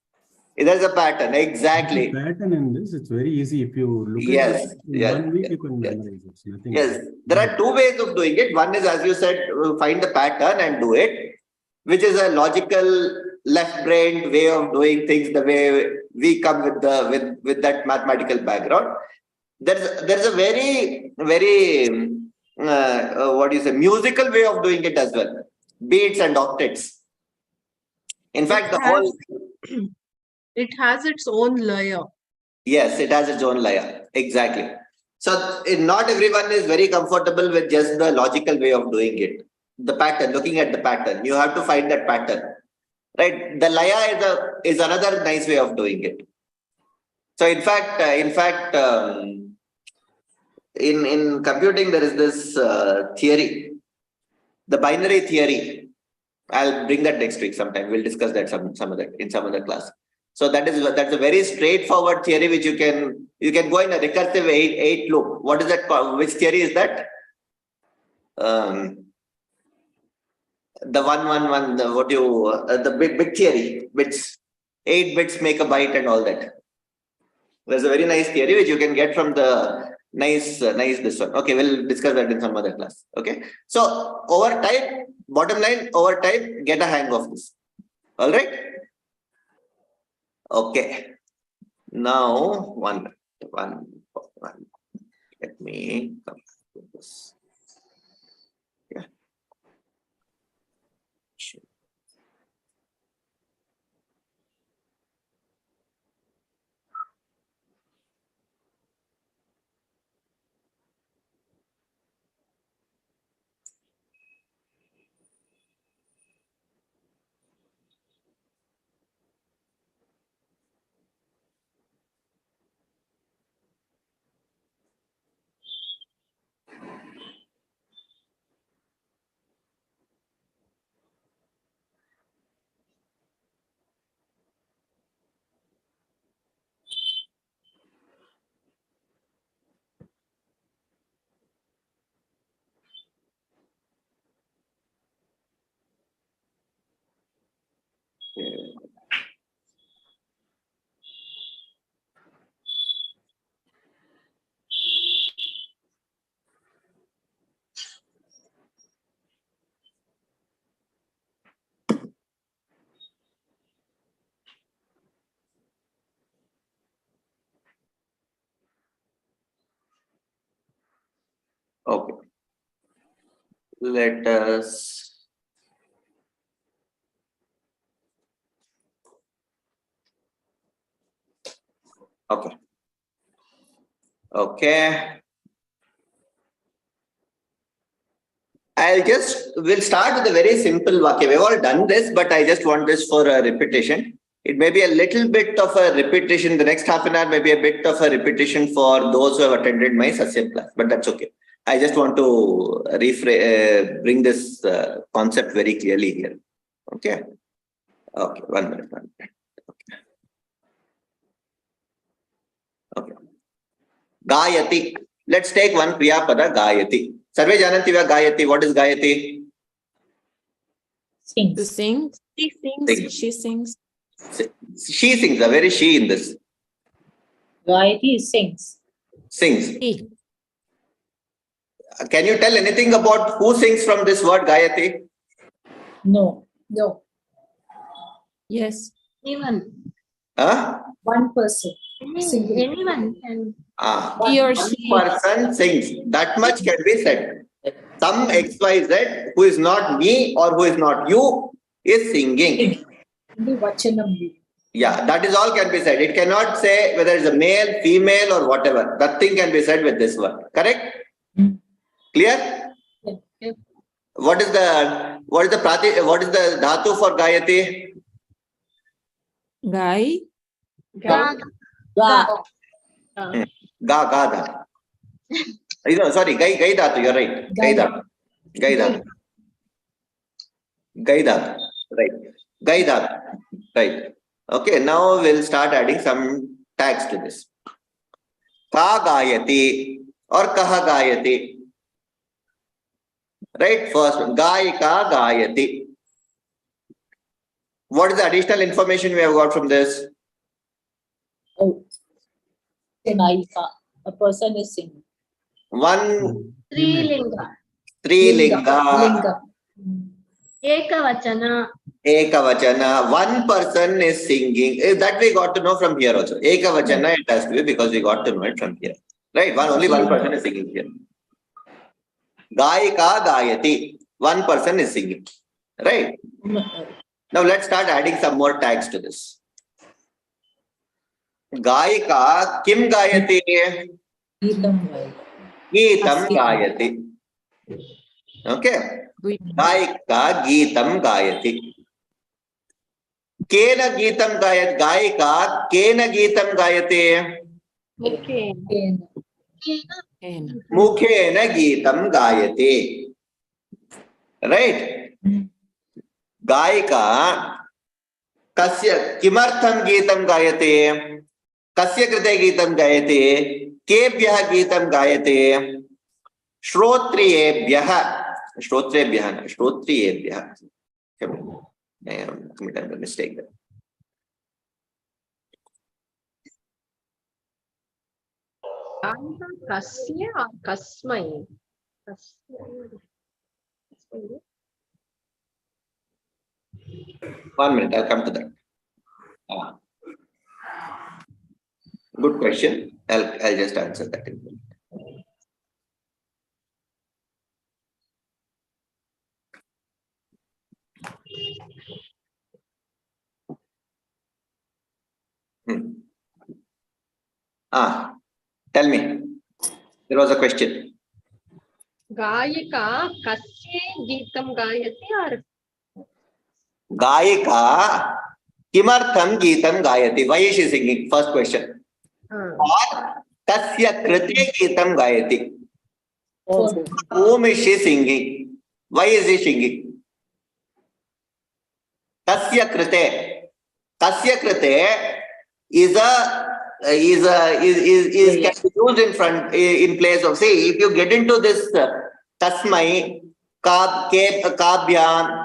There's a pattern, exactly. There's a pattern in this. It's very easy. If you look at it in 1 week, you can memorize it. Nothing yes, there are 2 ways of doing it. One is, as you said, find the pattern and do it, which is a logical, left-brained way of doing things. The way we come with that mathematical background. There's a very musical way of doing it as well. Beats and octets. In fact, It has its own layer. Yes, it has its own layer. Exactly. So not everyone is very comfortable with just the logical way of doing it. The pattern, looking at the pattern. You have to find that pattern. Right? The layer is another nice way of doing it. So in fact, in computing, there is this theory, the binary theory. I'll bring that next week sometime. We'll discuss that in some other class. So that's a very straightforward theory which you can go in a recursive eight loop. What is that called? Which theory is that? The 1 1 1, the bit theory, bits, 8 bits make a byte and all that. There's a very nice theory which you can get from the nice this one. Okay, we'll discuss that in some other class. Okay, so over time, bottom line, over time, get a hang of this. All right. Okay. Now one. Let me come to this. Yeah. Sure. Okay. Let us. Okay. Okay. We'll start with a very simple vakya. We've all done this, but I just want this for a repetition. It may be a little bit of a repetition. The next half an hour may be a bit of a repetition for those who have attended my Sasyam class, but that's okay. I just want to bring this concept very clearly here. Okay. Okay. 1 minute. Okay. Gayati. Let's take one Kriya Pada, Gayati. Sarve jananti va Gayati. What is Gayati? To sing. She sings. She sings. She sings. A very she in this. Gayati sings. Sings. He. Can you tell anything about who sings from this word Gayati? No. No, Yes. Anyone. Huh? one person. Singing. Anyone can. He or One she. person sings. That much can be said. Some XYZ who is not me or who is not you is singing. Only Vachanam. Yeah, that is all can be said. It cannot say whether it's a male, female, or whatever. Nothing can be said with this word. Correct? Clear? Yeah. What is the dhatu for Gayati? Guy. Ga. Ga. Ga. Sorry, Gai dhatu. You're right. Gai dhatu. Right. Gai dhatu. Right. Okay. Now we'll start adding some tags to this. Ka Gayati or Kaha Gayati. Right. First one. Gayika Gayati. What is the additional information we have got from this? Oh. Gayika. A person is singing. One. Strilinga. Linga. Ekavachana. Ekavachana. One person is singing. That we got to know from here also. Ekavachana it has to be because we got to know it from here. Right? Only one person is singing here. Gayika Gayati. One person is singing. Right? Now let's start adding some more tags to this. Gayika Kim Gayati? Geetam Gayati. Okay. Gayika Geetam Gayati. Kena Geetam Gayati. Gayika Kena Geetam Gayati. Mukhena Geetam Gayati. Right? Gayika Kasya kimartham geetam gayate? Kasya krite geetam gayate? Kebhyah geetam gayate? Shrotriyebhyah. Shrotriyebhyah. I am committed a mistake there. Kasya or kasmai? One minute, I'll come to that. Good question. I'll just answer that in a minute. Tell me. There was a question. Gayika kasya geetam gayati or Gayika kimartham geetam gayati? Why is she singing? First question. Or kasya krite geetam gayati? Whom is she singing? Why is she singing? Kasya krite. Kasya krite is can be used in place of, see, if you get into this tasmai kabhyam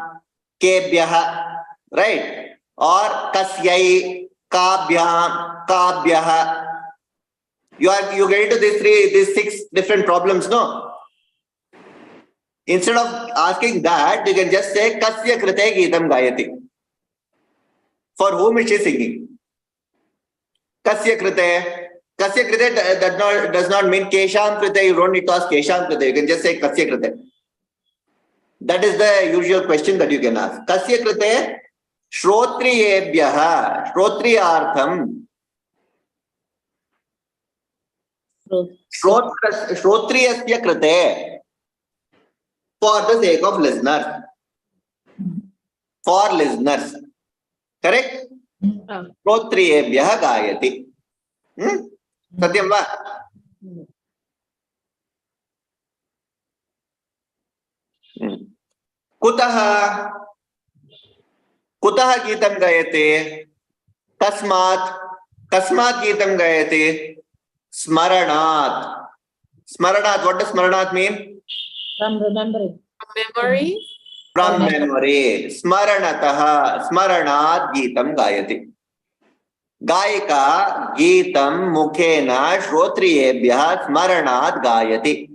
kebhyah, right, or kasyai kabhyam kabhyah, you get into these 6 different problems, no? Instead of asking that, you can just say kasya krite geetam gayati. For whom is she singing? Kasya krite. Kasya krite does not mean kesham krite. You don't need to ask kesham krite. You can just say kasya krite. That is the usual question that you can ask. Kasya krite shrotriyebhyah. Shrotriyartham. Shrotriyasya krite. For the sake of listeners. For listeners. Correct? Shrotriyebhyah gayati. Satyam va? Kutaha geetam gayate? Kasmat geetam gayate? Smaranat. Smaranat, what does smaranat mean? From remembering. Memory. From memory. Smaranataha. Smaranat geetam gayati. Gayika geetam mukhena shrotriyebhyah smaranat gayati.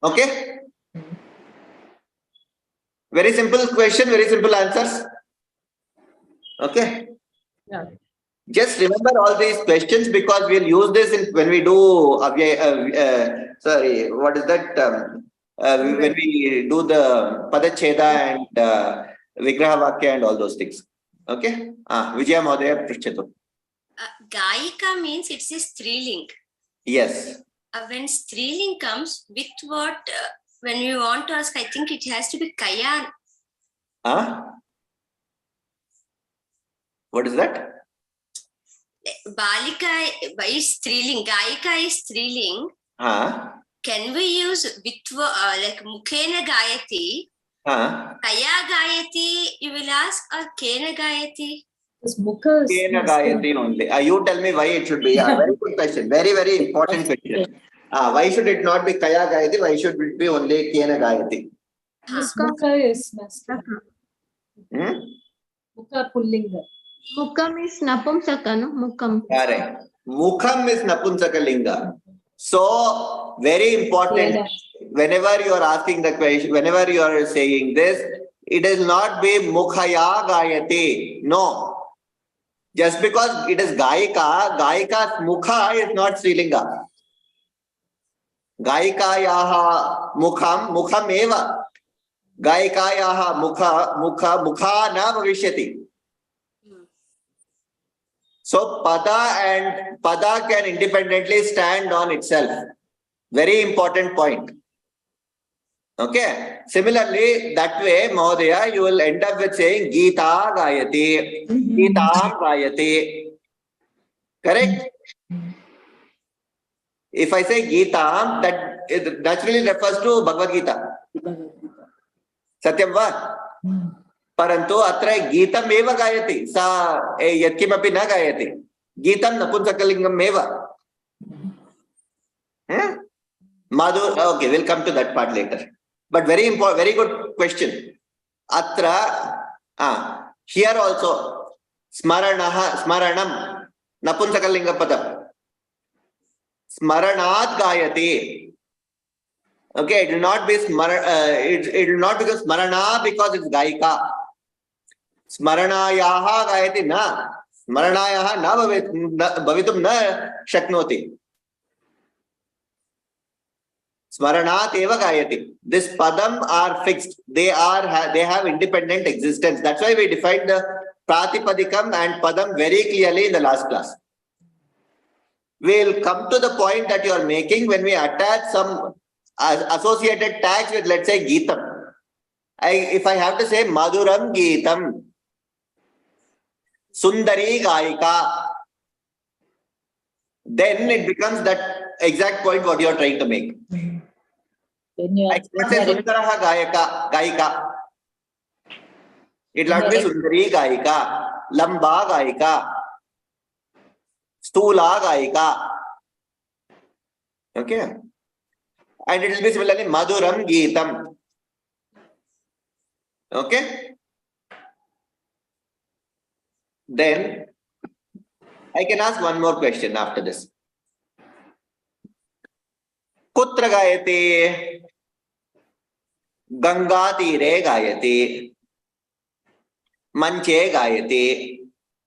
Okay? Very simple question, very simple answers. Okay? Yeah. Just remember all these questions because we'll use this when we do, sorry, what is that? When we do the Padacheda and Vigraha Vakya and all those things. Okay? Vijaya Mahodaya Prishchatu. Gayika means it's a striling. Yes. When striling comes with what, when you want to ask, I think it has to be kaya. What is that? Balika is striling. Gayika is striling. Can we use with like mukhena gayati? Kaya gayati, you will ask, or kena gayati? Kena gayati only. You tell me why it should be. Very good question. Very, very important question. Why should it not be kaya gayati? Why should it be only kena gayati? Mukha is masculine. Mukha pullinga. Mukham is napumsaka, no? Mukham. Correct. Mukham is napunsakalinga. So, very important. Whenever you are asking the question, whenever you are saying this, it will not be mukhaya gayati. No. Just because it is gayika's mukha is not Srilinga. Gayikayaha mukham eva. Gayikayaha mukha na bhavishyati. So pada can independently stand on itself. Very important point. Okay. Similarly, that way, Mahodaya, you will end up with saying Gita Gayati, Gitam Gayati. Correct? If I say Gitam, that it naturally refers to Bhagavad Gita. Satyam va? परन्तु अत्र गीतम् एव गायति सा यत्किमपि न गायति गीतं नपुंसकलिङ्गम् एव Madhu, okay, we'll come to that part later. But very important, very good question. Atra, here also, smaranam, napunsakalinga padam. Smaranat gayati. Okay, it will not be it will not become smarana because it's gaika. Smaranayaha gayati na. Smaranayaha na bhavitum na shaknoti. Smaranat eva gayati. This padam are fixed. They have independent existence. That's why we defined the pratipadikam and padam very clearly in the last class. We'll come to the point that you are making when we attach some associated tags with, let's say, Geetam. If I have to say Madhuram Geetam, Sundari Gaika, then it becomes that exact point what you are trying to make. Let's say Sundaraha Gaika. It will not be Sundari Gaika, Lamba Gaika, Stula Gaika. Okay. And it will be similarly Madhuram Geetam. Okay. Then I can ask one more question after this. Kutra gayate? Ganga tire gayate. Manche gayate.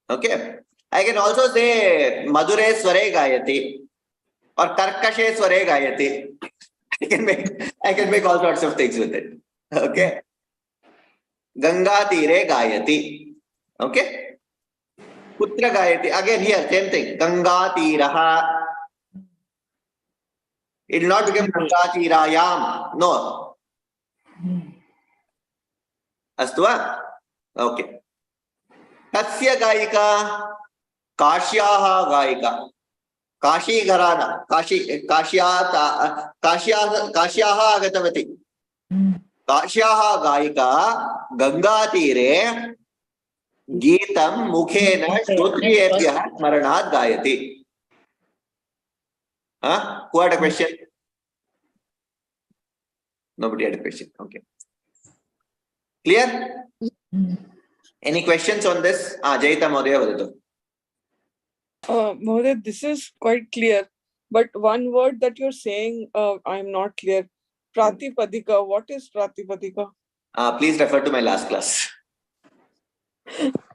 Okay. I can also say Madhure sware gayate or Karkashe sware gayate. I can make all sorts of things with it. Okay. Ganga tire gayati. Okay. Putra gayati. Again here, same thing. Ganga tiraha. It will not become Ganga tirayam. No. Astu? Okay. Kasya gayika? Kashyaha gayika. Kashi Gharana, Kashyaha Agatavati. Kashyaha Gaika, Ganga Tire, Geetam Mukhena Shrutriyebhyah Smaranat Gayati. Who had a question? Nobody had a question. Okay. Clear? Any questions on this? Jayita Mahodaya vadatu. Mahodaya, this is quite clear. But one word that you're saying, I'm not clear. Pratipadika. What is Pratipadika? Please refer to my last class.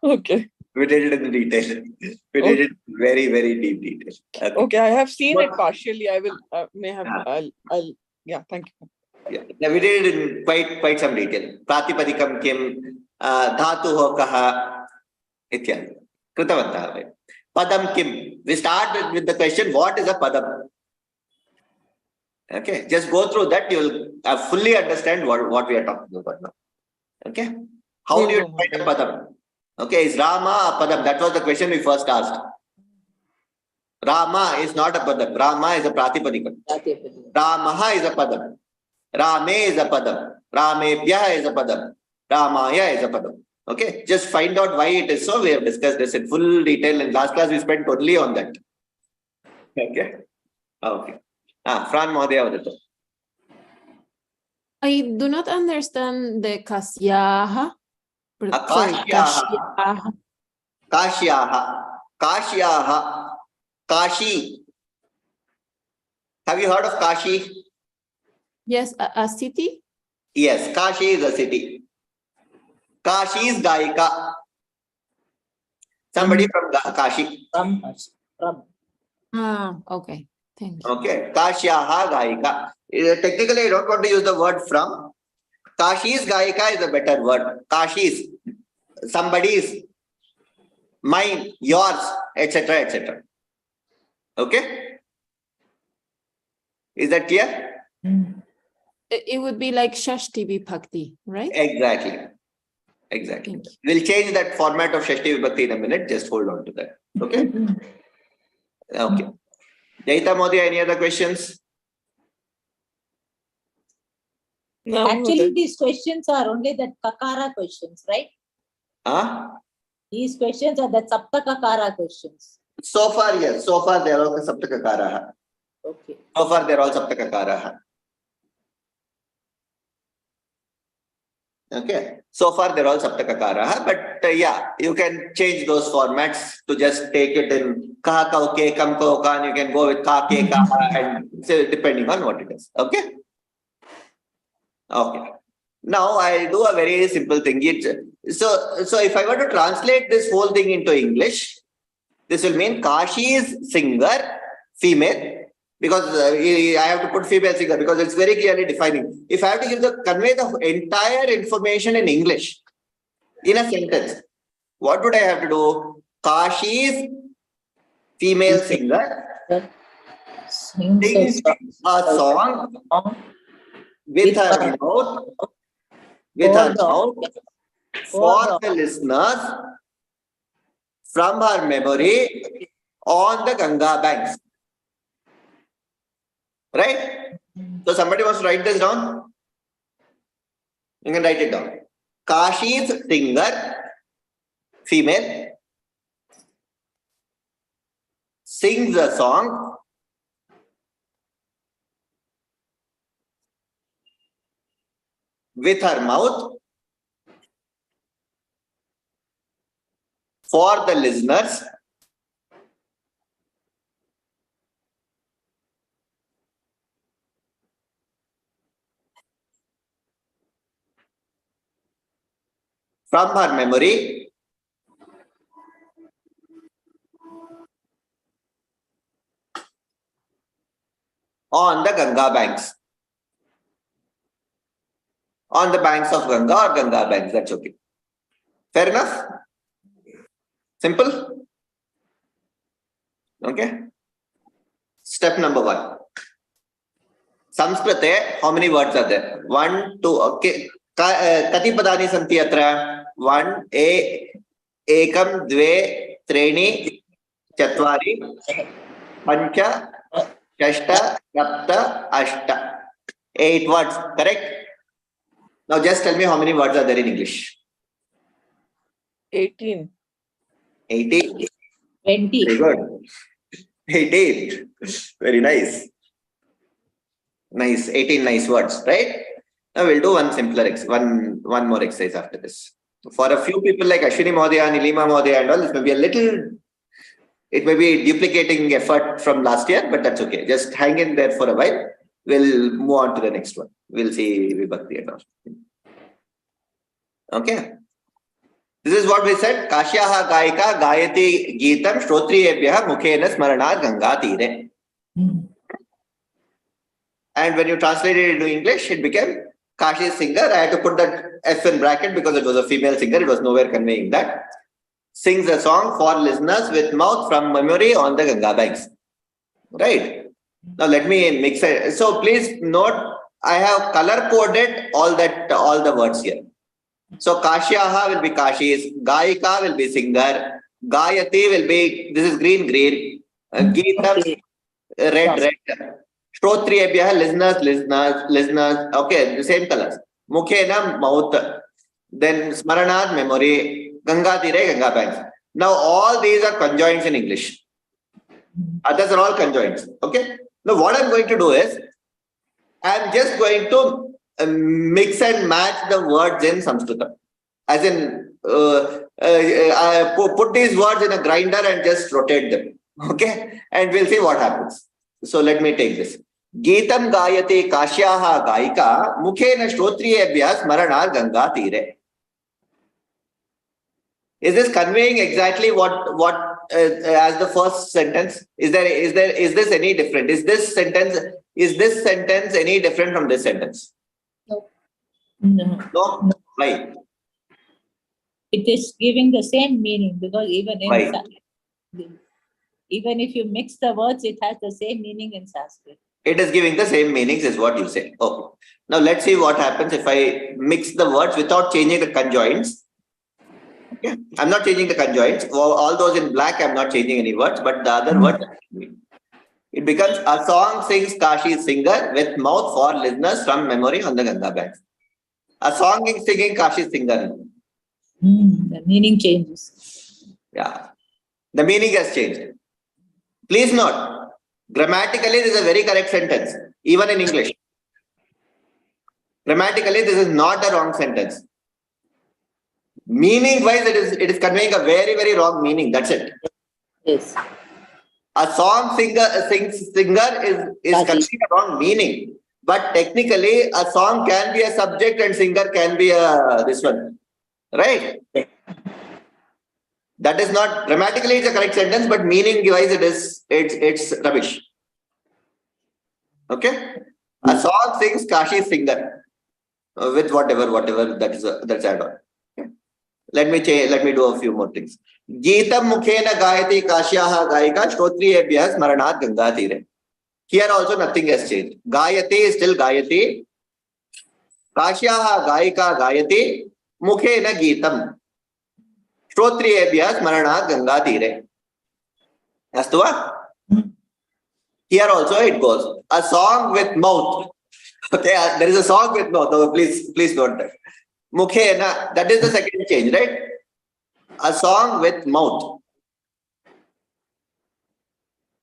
Okay. We did it in detail. We did it very, very deep detail. Okay, I have seen it partially. I will yeah, thank you. Yeah, we did it in quite some detail. Pratipadikam kim, dhatu kaha, ityadi. Kritavantah. Padam kim. We start with the question, what is a padam? Okay, just go through that. You will fully understand what we are talking about now. Okay, how do you define a padam? Okay, is Rama a padam? That was the question we first asked. Rama is not a padam. Rama is a pratipadikam. Ramaha is a padam. Rame is a padam. Ramebhyah is a padam. Ramaya is a padam. Okay, just find out why it is so. We have discussed this in full detail. In last class, we spent totally on that. Okay. Okay. Fran Mahodaya vadatu. I do not understand the Kasyaha. Kashyaha. Kashyaha. Kashyaha. Kashi. Have you heard of Kashi? Yes, a city? Yes, Kashi is a city. Kashi is Gaika. Somebody from Kashi. From Kashi. Okay. Thank you. Okay. Kashyaha Gaika. Technically, I don't want to use the word from. Kashi's Gaika is a better word. Kashi's, somebody's, mine, yours, etc., etc. Okay? Is that clear? It would be like Shashti Vibhakti, right? Exactly. Exactly. We'll change that format of Shashti Vibhakti in a minute. Just hold on to that. Okay? Okay. Jayita Mahodaya, any other questions? No, actually, these questions are only that Kakara questions, right? These questions are the Saptakakara questions. So far, yes. So far, they are all Saptakakaraha. Okay. So far, they are all Saptakakaraha. Okay. So far, they're all Saptakakaraha. But yeah, you can change those formats to just take it in Ka, Kau, Ke, Kam, Ko, Kan. You can go with Ka, Ke, Ka, and say, depending on what it is. Okay. Okay. Now I'll do a very simple thing. So if I were to translate this whole thing into English, this will mean Kashi's singer, female, because I have to put female singer because it's very clearly defining. If I have to convey the entire information in English in a sentence, what would I have to do? Kashi's female singer sings a song with her mouth, for the listeners from her memory on the Ganga banks. Right? So somebody wants to write this down? You can write it down. Kashi's singer, female, sings a song with her mouth for the listeners from her memory on the Ganga banks. On the banks of Ganga or Ganga banks, that's okay. Fair enough? Simple? Okay. Step number 1. Samskrite, how many words are there? 1, 2, okay. Kati padani santi atra? 1, ekam, dve, treni, chatvari, pancha, shashta, sapta, ashta. 8 words, correct? Now just tell me how many words are there in English? 18. 20. Very good. 18. Very nice. Nice. 18 nice words, right? Now we'll do one simpler, one more exercise after this. For a few people like Ashwini Mahodaya, Nilima Mahodaya and all, this may be it may be duplicating effort from last year, but that's okay. Just hang in there for a while. We'll move on to the next one. We'll see Vibhakti and all. Okay. This is what we said. Kashyaha Gaika Gayati Geetam Shrotriyebhyaha Mukhena Smaranat Ganga Tire. And when you translate it into English, it became Kashi's singer. I had to put that F in bracket because it was a female singer. It was nowhere conveying that. Sings a song for listeners with mouth from memory on the Ganga banks. Right. Now let me mix it. So please note, I have color coded all the words here. So Kashyaha will be Kashi's, Gaika will be singer, Gayati will be, this is green, Geetam, red. Shrotriyebhyaha, listeners, okay, the same colors. Mukhena, mouth. Then Smaranat, memory. Ganga Tire, Ganga banks. Now all these are conjoints in English. Others are all conjoints. Okay. Now what I'm going to do is, I'm just going to mix and match the words in Sanskrit. As in, I put these words in a grinder and just rotate them. Okay. And we'll see what happens. So let me take this. Geetam Gayate Kashyaha Gaika Mukhena Shrotriyebhyaha Smaranat Ganga Tire. Is this conveying exactly what as the first sentence? Is this any different? Is this sentence any different from this sentence? No. Why? It is giving the same meaning because even if you mix the words, it has the same meaning in Sanskrit. It is giving the same meanings, is what you say. Okay. Now let's see what happens if I mix the words without changing the conjoints. Okay. I'm not changing the conjoints. All those in black, I'm not changing any words, but the other words, it becomes a song sings Kashi's singer with mouth for listeners from memory on the Ganga banks. A song is singing Kashi's singer. The meaning changes. Yeah. The meaning has changed. Please note, grammatically this is a very correct sentence, even in English. Grammatically, this is not a wrong sentence. Meaning wise, it is conveying a very, very wrong meaning. That's it. Yes. A song singer is conveying a wrong meaning. But technically, a song can be a subject and singer can be this one. Right? That is not grammatically it's a correct sentence, but meaning wise it's rubbish. Okay? A song sings Kashi singer with whatever that's add on. Okay? Let me do a few more things. Geetam mukhena gayati Kashyaha gayika shrotriyebhyah smaranat Ganga tire. Here also nothing has changed. Gayati is still Gayati. Kashyaha gayika gayati mukhena geetam. Shrotriyebhyah smaranat Ganga tire. Astu va? Here also it goes. A song with mouth. Okay, there is a song with mouth. Oh, please note that. Mukhena, that is the second change, right? A song with mouth.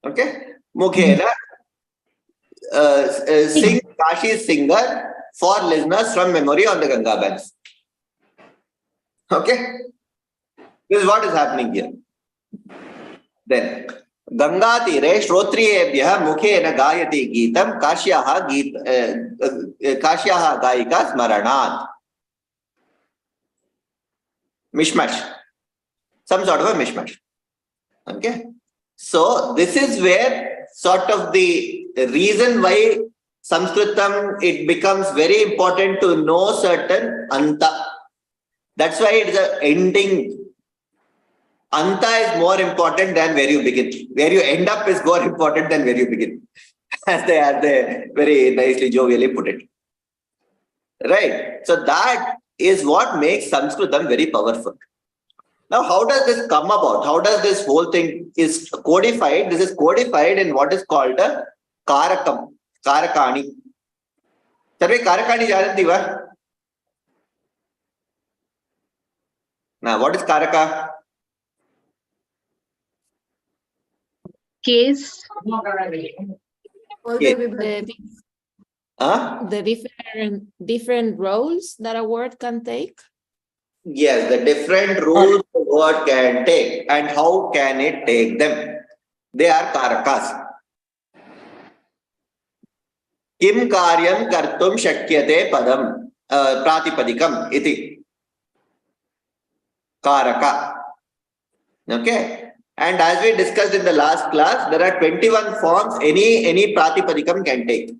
Okay? Mukhena, sing Kashi's singer for listeners from memory on the Ganga banks. Okay? This is what is happening here. Then, Ganga tire shrotriyebhyah mukhena gayati geetam Kashyaha gayika smaranat. Mishmash. Some sort of a mishmash. Okay. So this is where sort of the reason why Sanskritam, it becomes very important to know certain anta. That's why it is an ending. Anta is more important than where you begin. Where you end up is more important than where you begin. As they very nicely, jovially put it. Right. So that is what makes Sanskritam very powerful. Now, how does this come about? How does this whole thing is codified? This is codified in what is called a Karakam, Karakani. Sarve Karakani jananti va? Now, what is Karaka? Case. The different roles that a word can take. Yes, the different roles the word can take and how can it take them. They are Karakas. Kim karyam kartum shakyate padam pratipadikam iti. Karaka. Okay. And as we discussed in the last class, there are 21 forms any pratipadikam can take.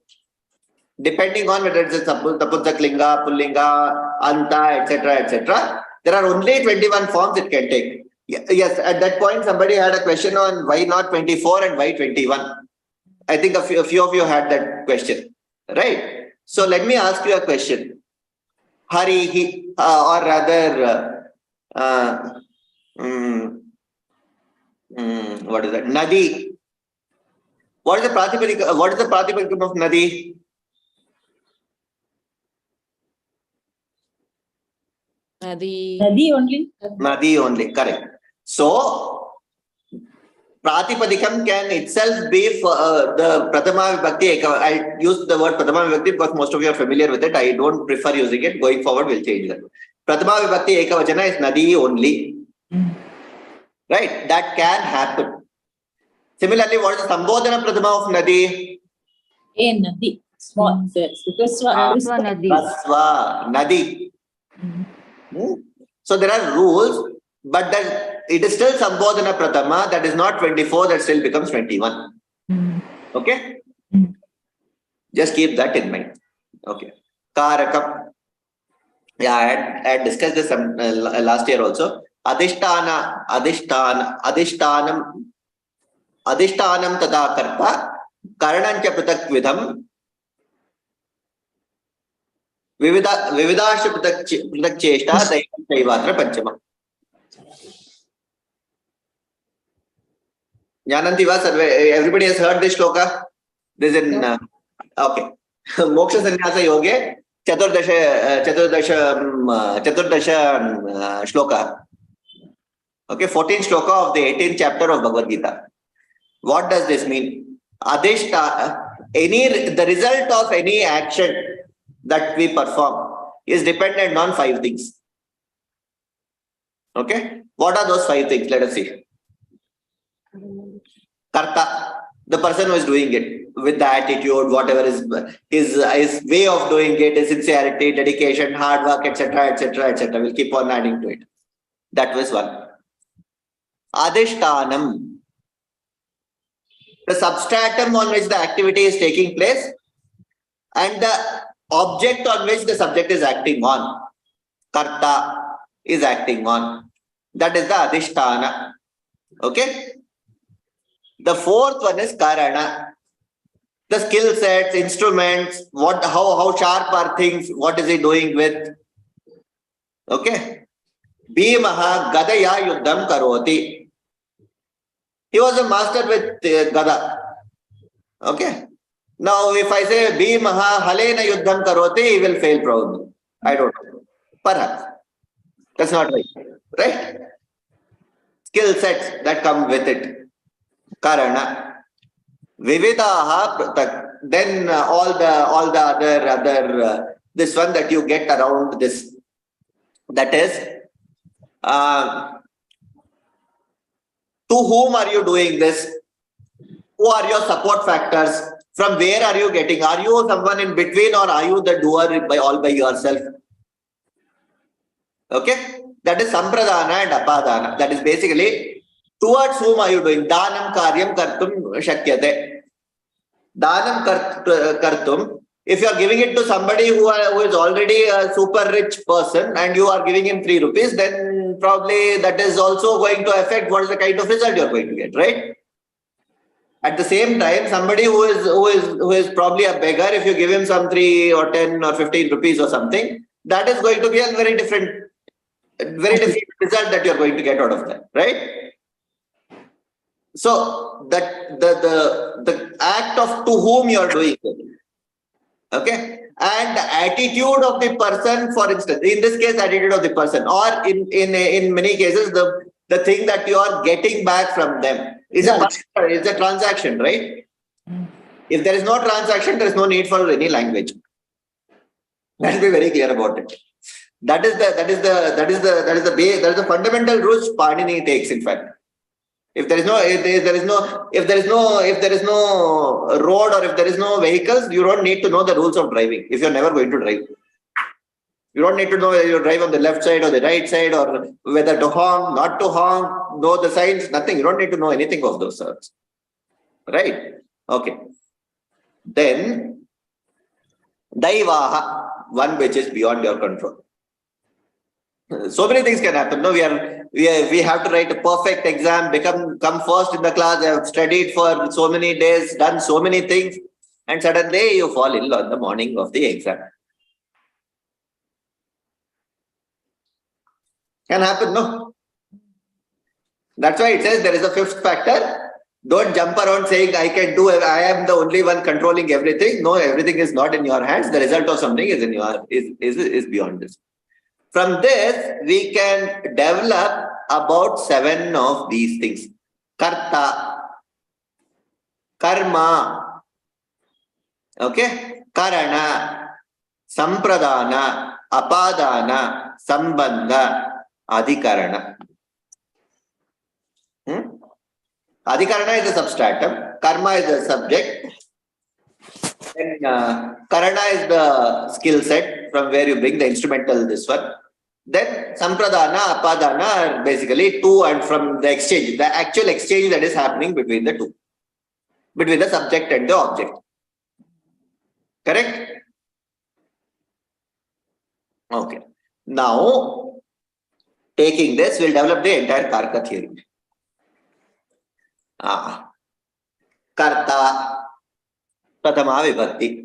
Depending on whether it's a Taputsak Linga, Pullinga, Anta, etc. There are only 21 forms it can take. Yes, at that point somebody had a question on why not 24 and why 21. I think a few of you had that question. Right? So let me ask you a question. Harihi, or rather, what is that? Nadi. What is the Pratipadikam of Nadi? Nadi only. Nadi only, correct. So, Pratipadikam can itself be for the Pratama Vibhakti. I use the word Pratama Vibhakti because most of you are familiar with it. I don't prefer using it. Going forward, we'll change that. Pratama Vibhakti Ekavachana is Nadi only. Right? That can happen. Similarly, what is the Sambodhana Pratama of Nadi? Nadi. Small. Rasva Nadi. So there are rules, but that it is still Sambodhana Pratama, that is not 24, that still becomes 21. Okay? Just keep that in mind. Okay. Karakam. Yeah, I had discussed this last year also. Adhishtanam tada karta, karanancha pratak vidham, vividasha pratak cheshta, daivam daivatra panchama. Jnananti va sarve, everybody has heard this shloka? This is in, okay. Moksha sannyasa yoge, Chaturdasha shloka. Okay, 14th shloka of the 18th chapter of Bhagavad Gita. What does this mean? The result of any action that we perform is dependent on 5 things. Okay, what are those 5 things? Let us see. Karta, the person who is doing it with the attitude, whatever is his way of doing it, his sincerity, dedication, hard work, etc., etc., etc. We'll keep on adding to it. That was one. Adhishtanam, the substratum on which the activity is taking place and the object on which the subject is acting on. Karta is acting on. That is the adhisthana. Okay. The 4th one is karana. The skill sets, instruments, how sharp are things, what is he doing with? Okay. Bhimaha gadaya yuddham karoti. He was a master with gada. Okay. Now, if I say Bhimaha halena yuddham karoti, he will fail probably. I don't know. Perhaps. That's not right. Right? Skill sets that come with it. Karana. Vividaha, then all the other this one that you get around this, that is to whom are you doing this? Who are your support factors? From where are you getting? Are you someone in between or are you the doer all by yourself? Okay, that is sampradana and apadana. That is basically towards whom are you doing? Danam karyam kartum shakyate. Danam kartum. If you are giving it to somebody who is already a super rich person and you are giving him 3 rupees, then probably that is also going to affect what is the kind of result you are going to get, right? At the same time, somebody who is probably a beggar, if you give him some 3 or 10 or 15 rupees or something, that is going to be a very different result that you are going to get out of that, right? So that the act of to whom you are doing it, okay, and the attitude of the person, for instance, in this case, attitude of the person, or in many cases, the thing that you are getting back from them is a transaction, right? If there is no transaction, there is no need for any language. Let's be very clear about it. That is the fundamental rules Panini takes, in fact. If there is no road or if there is no vehicles, you don't need to know the rules of driving if you're never going to drive. You don't need to know whether you drive on the left side or the right side or whether to honk, not to honk, know the signs, nothing. You don't need to know anything of those sorts. Right? Okay. Then Daivaha, one which is beyond your control. So many things can happen. No, we have to write a perfect exam, come first in the class, have studied for so many days, done so many things, and suddenly you fall ill on the morning of the exam. Can happen, no? That's why it says there is a 5th factor. Don't jump around saying I am the only one controlling everything. No, everything is not in your hands. The result of something is is beyond this. From this, we can develop about 7 of these things. Karta, karma, okay, karana, sampradana, apadana, sambandha, adhikarana. Adhikarana is the substratum, karma is the subject, and karana is the skill set from where you bring the instrumental, this one. Then sampradana, apadana are basically to and from the exchange, the actual exchange that is happening between the two, between the subject and the object. Correct? Okay. Now, taking this, we'll develop the entire Karka theory. Karta, Pratama Vibhakti.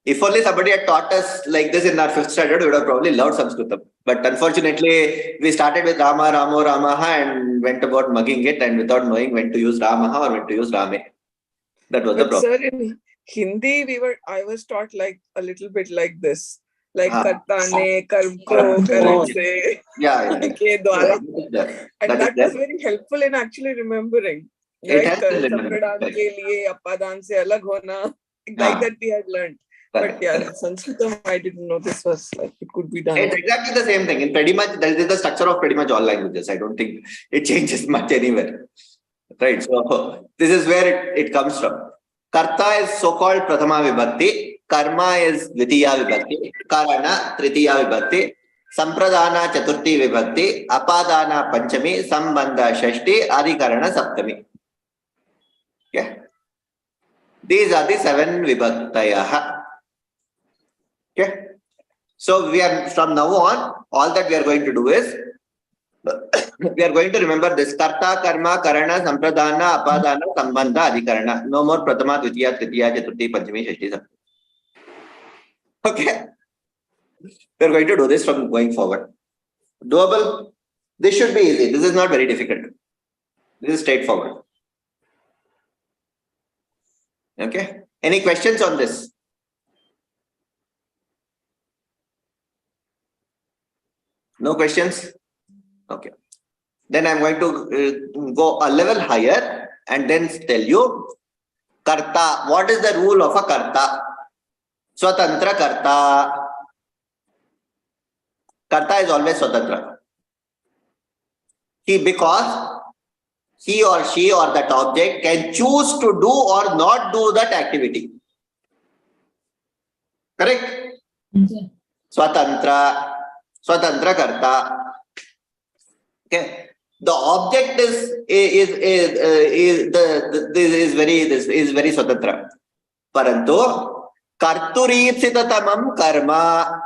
If only somebody had taught us like this in our 5th standard, we would have probably loved Sanskritam. But unfortunately, we started with Rama, Ramo, Ramaha and went about mugging it and without knowing when to use Ramaha or when to use Rame. That was the problem. Sir, Hindi, I was taught like a little bit like this. Like karta ne, karm ko, karan se, ke dwara. And that was very helpful in actually remembering. Right? Sampradhan ke liye appadan se alag hona. Like that we had learned. But yeah, Sanskritam, I didn't know this was like it could be done. It's exactly the same thing. In pretty much, that is the structure of pretty much all languages. I don't think it changes much anywhere. Right. So this is where it comes from. Karta is so-called Prathama Vibhakti. Karma is Dvitiya Vibhakti. Karana Tritiya Vibhakti. Sampradana Chaturthi Vibhakti. Apadana Panchami. Sambandha Shashti. Adhikarana Saptami. Okay. These are the 7 Vibhaktayaha. Okay. So we are from now on, all that we are going to do is we are going to remember this karta, karma, karana, sampradana, apadana, sambandha, adhikarana. No more prathama, dvitiya, tritiya, chaturthi, panchami, shashti, saptami. Okay. We are going to do this from going forward. Doable. This should be easy. This is not very difficult. This is straightforward. Okay. Any questions on this? No questions? Okay. Then I'm going to go a level higher and then tell you karta. What is the rule of a karta? Swatantra karta. Karta is always swatantra. Because he or she or that object can choose to do or not do that activity. Correct? Yeah. Swatantra karta. Okay. The object is very swatantra. Parantu karturipsitatamam karma.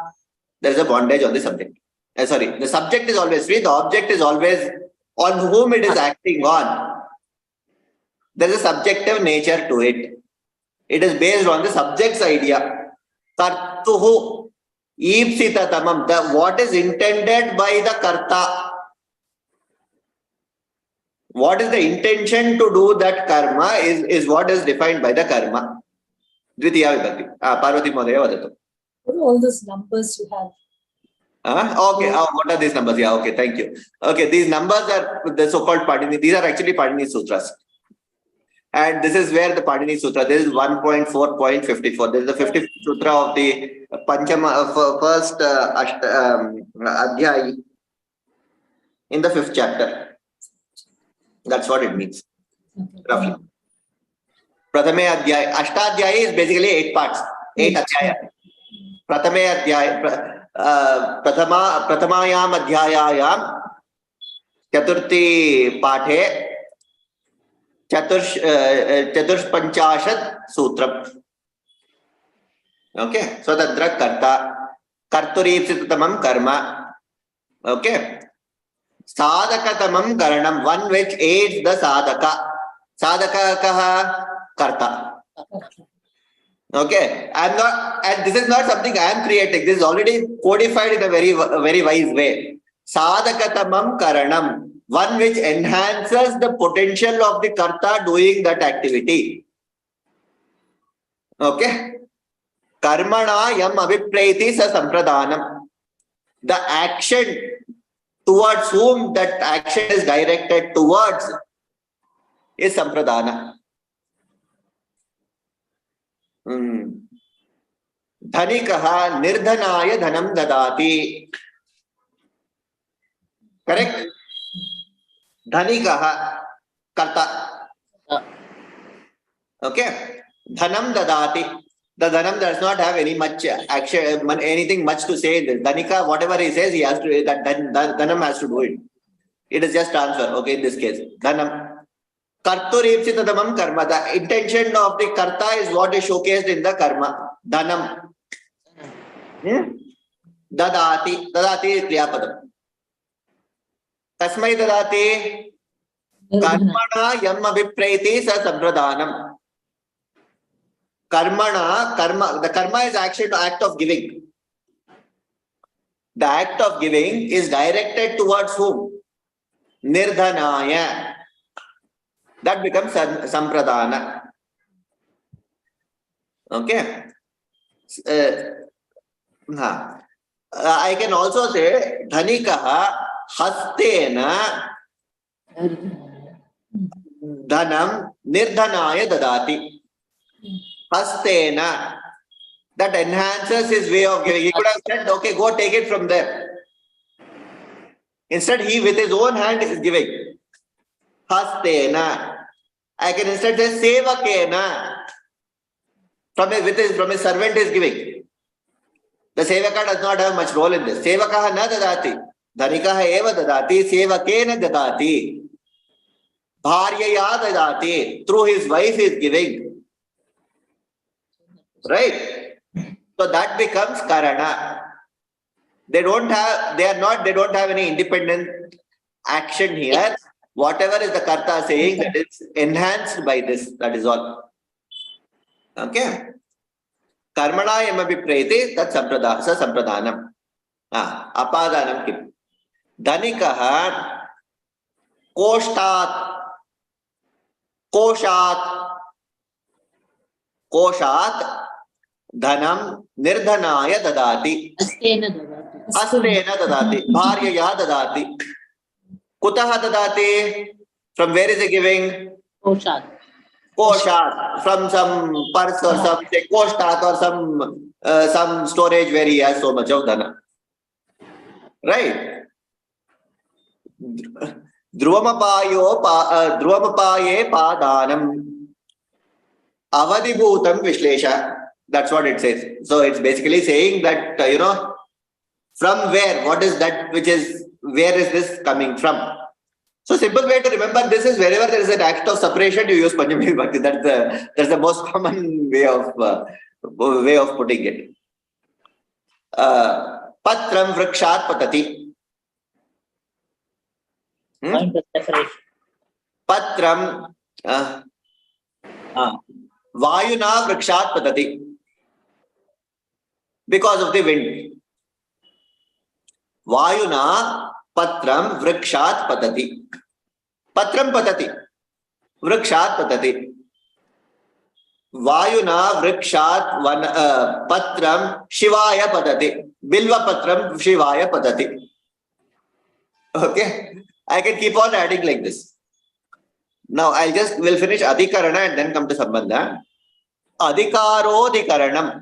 There is a bondage on the subject. Sorry, the subject is always free. The object is always on whom it is acting on. There is a subjective nature to it. It is based on the subject's idea. Kartuhu ipsitatamam. What is intended by the karta? What is the intention to do that karma is what is defined by the karma. Dvitiya Vibhakti. Parvati Madhya Vadatu. What are all those numbers you have? Okay. What are these numbers? Yeah, okay, thank you. Okay, these numbers are the so-called Padini. These are actually Padini Sutras. And this is where the Padini Sutra, this is 1.4.54. This is the 55th Sutra of the Panchama, first Adhyay in the 5th chapter. That's what it means, roughly. Prathame Adhyay. Ashtadhyay is basically 8 parts, 8 Adhyaya. Prathame Adhyay. Prathamayam Adhyayayam Chaturthi Pathe Chatursh Panchashad Sutram. Okay, so the Drak Karta Karturipsitatamam Karma. Okay, Sadakatamam Karanam, one which aids the Sadaka. Sadaka Kaha Karta. Okay, I'm not, and this is not something I am creating. This is already codified in a very wise way. Sadakatamam Karanam, one which enhances the potential of the karta doing that activity. Okay, Karmana yam abhipraiti sa sampradhanam. The action towards whom that action is directed towards is sampradhana. Dhanikaha nirdhanaya dhanam dadati. Correct? Dhanikaha karta. Okay. Dhanam dadati. The dhanam does not have any much action, anything much to say in this. Dhanika, whatever he says, he has to, that dhanam has to do it. It is just transfer. Okay, in this case. Dhanam. Karturipsitadamam karma. The intention of the karta is what is showcased in the karma. Dhanam. Dadati. Dadati is kriyapadam. Kasmai dadati. Karmana yam abhipraiti sa sampradhanam. Karma. The karma is action, act of giving. The act of giving is directed towards whom? Nirdhanaya. That becomes sampradhana. Okay. I can also say Dhanikaha Hastena Dhanam Nirdhanaya Dadati. Hastena. That enhances his way of giving. He could have said, okay, go take it from there. Instead, he with his own hand is giving. Hastena. I can instead say Sevakena. From his servant is giving. The Sevaka does not have much role in this. Sevakaha na dadati. Dhanikaha eva dadati. Sevakena dadati. Bharyaya dadati. Through his wife is giving. Right? So that becomes Karana. They don't have any independent action here. Whatever is the Karta saying, that is enhanced by this. That is all. Okay. Karmana yamapi prete tat sampradhanam. Apadanam kim. Dhanikaha koshat dhanam nirdhanaya dadati. Astena dadati. Bharyaya dadati. Kutaha dadati. From where is he giving? Koshat. From some purse or some koshat or some storage where he has so much of dhana. Right? Dhruvamapaye padanam avadibhutam vishlesha. That's what it says. So it's basically saying that, from where, what is that where is this coming from? So simple way to remember this is wherever there is an act of separation, you use Panchami Vibhakti. That's the most common way of putting it. Patram vrikshat patati. Point of separation. Patram Vayuna vrikshat patati. Because of the wind. Vayuna Patram vrikshat patati. Patram patati. Vrikshat patati. Vayuna vrikshat patram shivaya patati. Bilva patram shivaya patati. Okay. I can keep on adding like this. Now we'll finish Adhikarana and then come to Sambandha. Adhikarodhikaranam.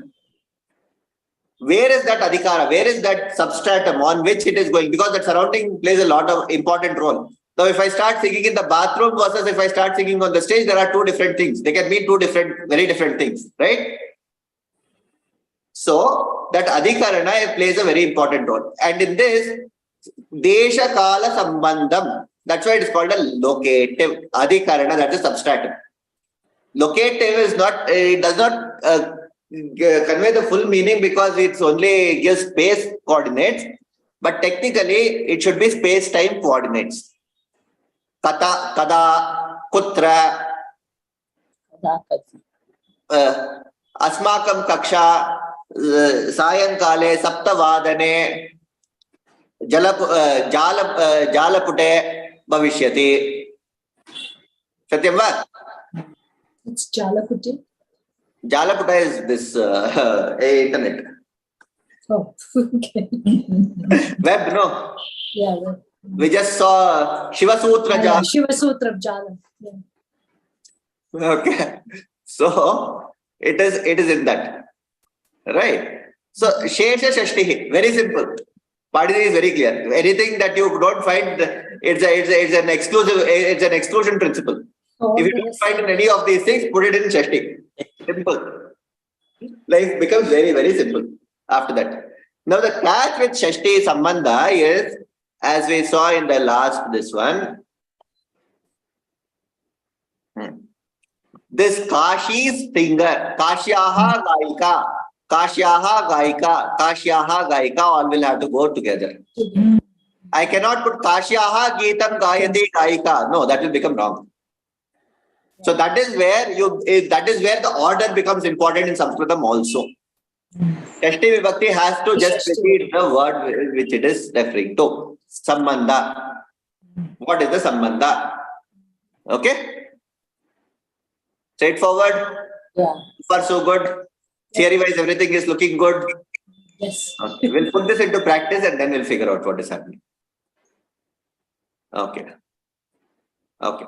Where is that adhikara? Where is that substratum on which it is going? Because that surrounding plays a lot of important role. Now, if I start singing in the bathroom versus if I start singing on the stage, there are two different things. They can mean very different things, right? So, that adhikarana plays a very important role. And in this, desha kala sambandham, that's why it is called a locative. Adhikarana, that is substratum. Locative is not, it does not convey the full meaning because it's only gives space coordinates, but technically it should be space-time coordinates. Kata, kada, kutra, asmakam kaksha, sayankale, saptavadane, jalapute bhavishyati. Satyam va? It's Jalapute. Jalaputa is this internet. Oh, okay. Web, no? Yeah, web. We just saw Shivasutra Jala. Shivasutra Jala. Yeah. Okay. So it is in that. Right. So Shesha Shashti, very simple. Padini is very clear. Anything that you don't find, it's an exclusion principle. Oh, if you don't find in any of these things, put it in Shashti. Simple. Life becomes very, very simple after that. Now the catch with Shashti Sambandha is, as we saw in the last this one, this Kashi's singer, Kashyaha Gaika, all will have to go together. I cannot put Kashyaha Geetam Gayati Gaika. No, that will become wrong. So that is where the order becomes important in Sanskritam also. Shashti Vibhakti has to just repeat the word which it is referring to. Sambandha. What is the Sambandha? Okay? Straightforward? Yeah. Far so good? Theory-wise, everything is looking good. Yes. Okay. We'll put this into practice and then we'll figure out what is happening. Okay. Okay.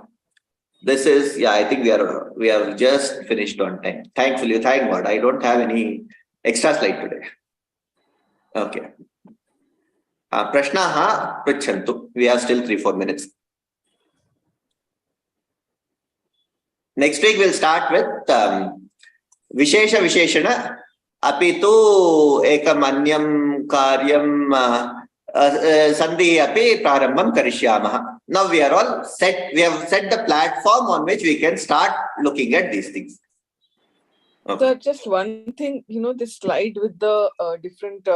This is, yeah, I think we are just finished on time. Thankfully, thank God. I don't have any extra slide today. Okay. Prashnaha pritchantu. We have still 3-4 minutes. Next week we'll start with Vishesha Visheshana Apitu Ekamanyam Karyam Sandhi Api Prarambam Karishyamaha. Now we are all set. We have set the platform on which we can start looking at these things. Okay. So just one thing, this slide with the different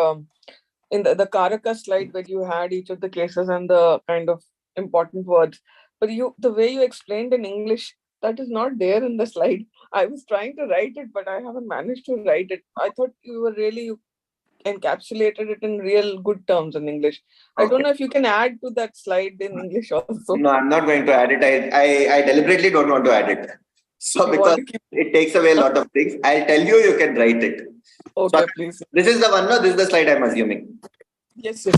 in the Karaka slide where you had each of the cases and the kind of important words, but the way you explained in English, that is not there in the slide. I was trying to write it, but I haven't managed to write it. I thought you encapsulated it in real good terms in English. Okay. I don't know if you can add to that slide in English also. No, I'm not going to add it. I deliberately don't want to add it. So because it takes away a lot of things, I'll tell you, you can write it. Okay, so, please. This is the one, no? This is the slide I'm assuming. Yes, sir.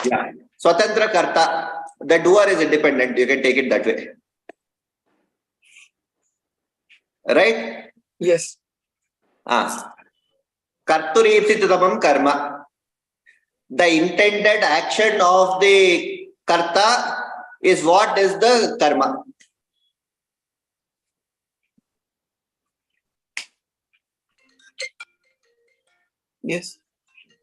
Yeah. Swatantra Karta. The doer is independent. You can take it that way. Right? Yes. Karturipsitamam karma. The intended action of the karta is what is the karma. Yes.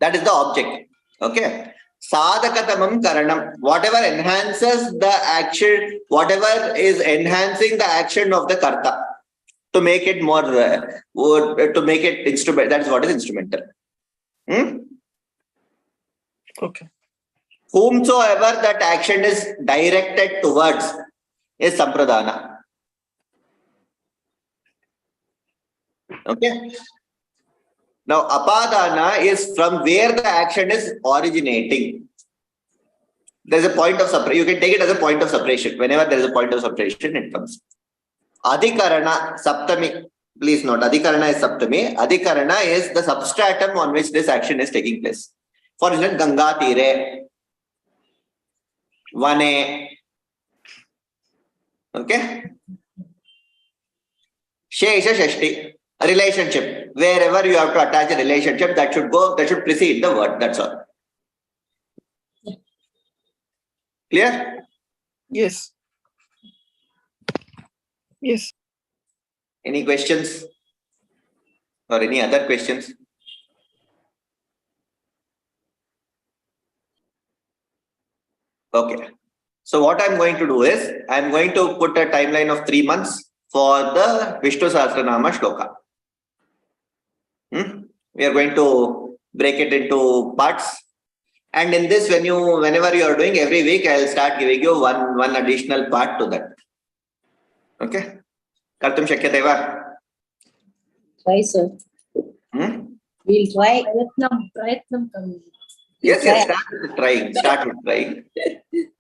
That is the object. Okay. Sadhakatamam karanam. Whatever enhances the action, whatever is enhancing the action of the karta to make it more, to make it instrument. That is what is instrumental. Okay. Whomsoever that action is directed towards is sampradana. Okay. Now, apadana is from where the action is originating. There's a point of separation. You can take it as a point of separation. Whenever there is a point of separation, it comes. Adhikarana, saptami. Please note, adhikarana is saptami. Adhikarana is the substratum on which this action is taking place. For instance, Ganga Tire, Vane. Okay. Shesha Shashti. A relationship. Wherever you have to attach a relationship, that should precede the word. That's all. Clear? Yes. Yes. Any questions? Or any other questions? Okay. So what I'm going to do is, I'm going to put a timeline of 3 months for the Vishnu Sahasranama Shloka. We are going to break it into parts. And in this, whenever you are doing every week, I'll start giving you one additional part to that. Okay? Kartum shakyate va? Try, sir. We'll try. Pratnam. Yes, start with trying.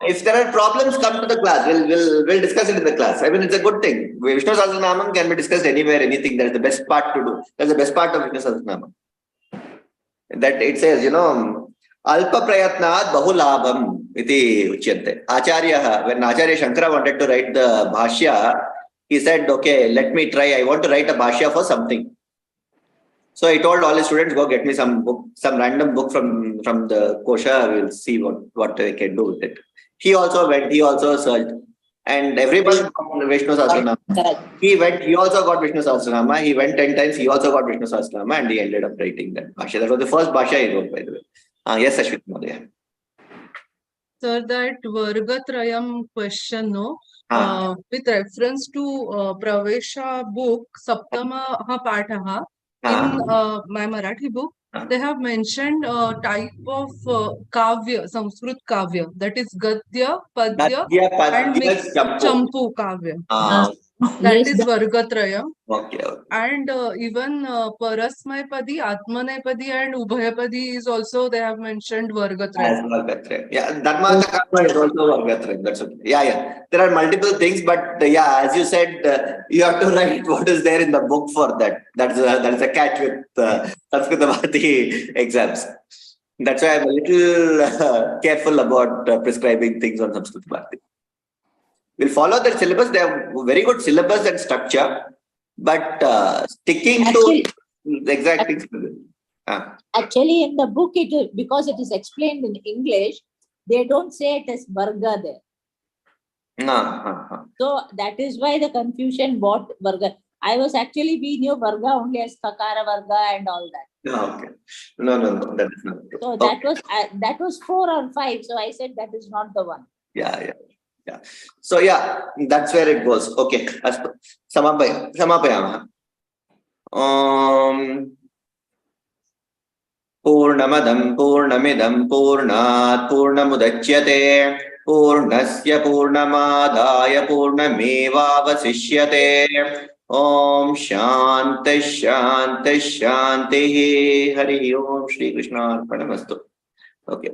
If there are problems, come to the class. We'll discuss it in the class. I mean, it's a good thing. Vishnu Sahasranamam can be discussed anywhere, anything. That is the best part to do. That's the best part of Vishnu Sahasranamam. That it says, Alpa prayatnat bahulabham iti uchyante. Acharya, when Acharya Shankara wanted to write the Bhashya, he said, okay, let me try. I want to write a Bhashya for something. So he told all his students, go get me some random book from the Kosha. We'll see what they can do with it. He also went, he also searched. And everyone got Vishnu Sahasranama. He also got Vishnu Sahasranama. He went 10 times, he also got Vishnu Sahasranama, and he ended up writing that Bhashya. That was the first Bhashya he wrote, by the way. Yes, Ashwin Madhya. Sir, that Vargatrayam question, no? With reference to Pravesha book, Saptama Pataha, in my Marathi book, they have mentioned type of kavya, Sanskrit kavya, that is Gadya, Padya, and mixed Champu kavya. That Yes, is Vargatrayam. Okay. And even Parasmaipadi, Atmanepadi, and Ubhayapadi is also, they have mentioned As Vargatrayam. Vargatrayam. Yeah, Dharmartha Kama is also Vargatrayam. That's okay. Yeah. There are multiple things, but yeah, as you said, you have to write what is there in the book for that. That is a catch with Sanskrit Bharati exams. That's why I'm a little careful about prescribing things on Sanskrit Bharati. We'll follow their syllabus. They have very good syllabus and structure, but sticking to the exact things. Actually, in the book, because it is explained in English, they don't say it as Varga there. So that is why the confusion. What Varga? We knew Varga only as Kakara Varga and all that. Okay. No, that is not true. So that was 4 or 5. So I said that is not the one. Yeah. So yeah, that's where it goes. Okay. Samapayama. Purnamadam Purnamidam Purnat Purnamudachyate Purnasya Purnamadaya Purnamevavasishyate. Om Shanti Shanti Shanti. Hari Om Shri Krishna Arpanamastu. Okay.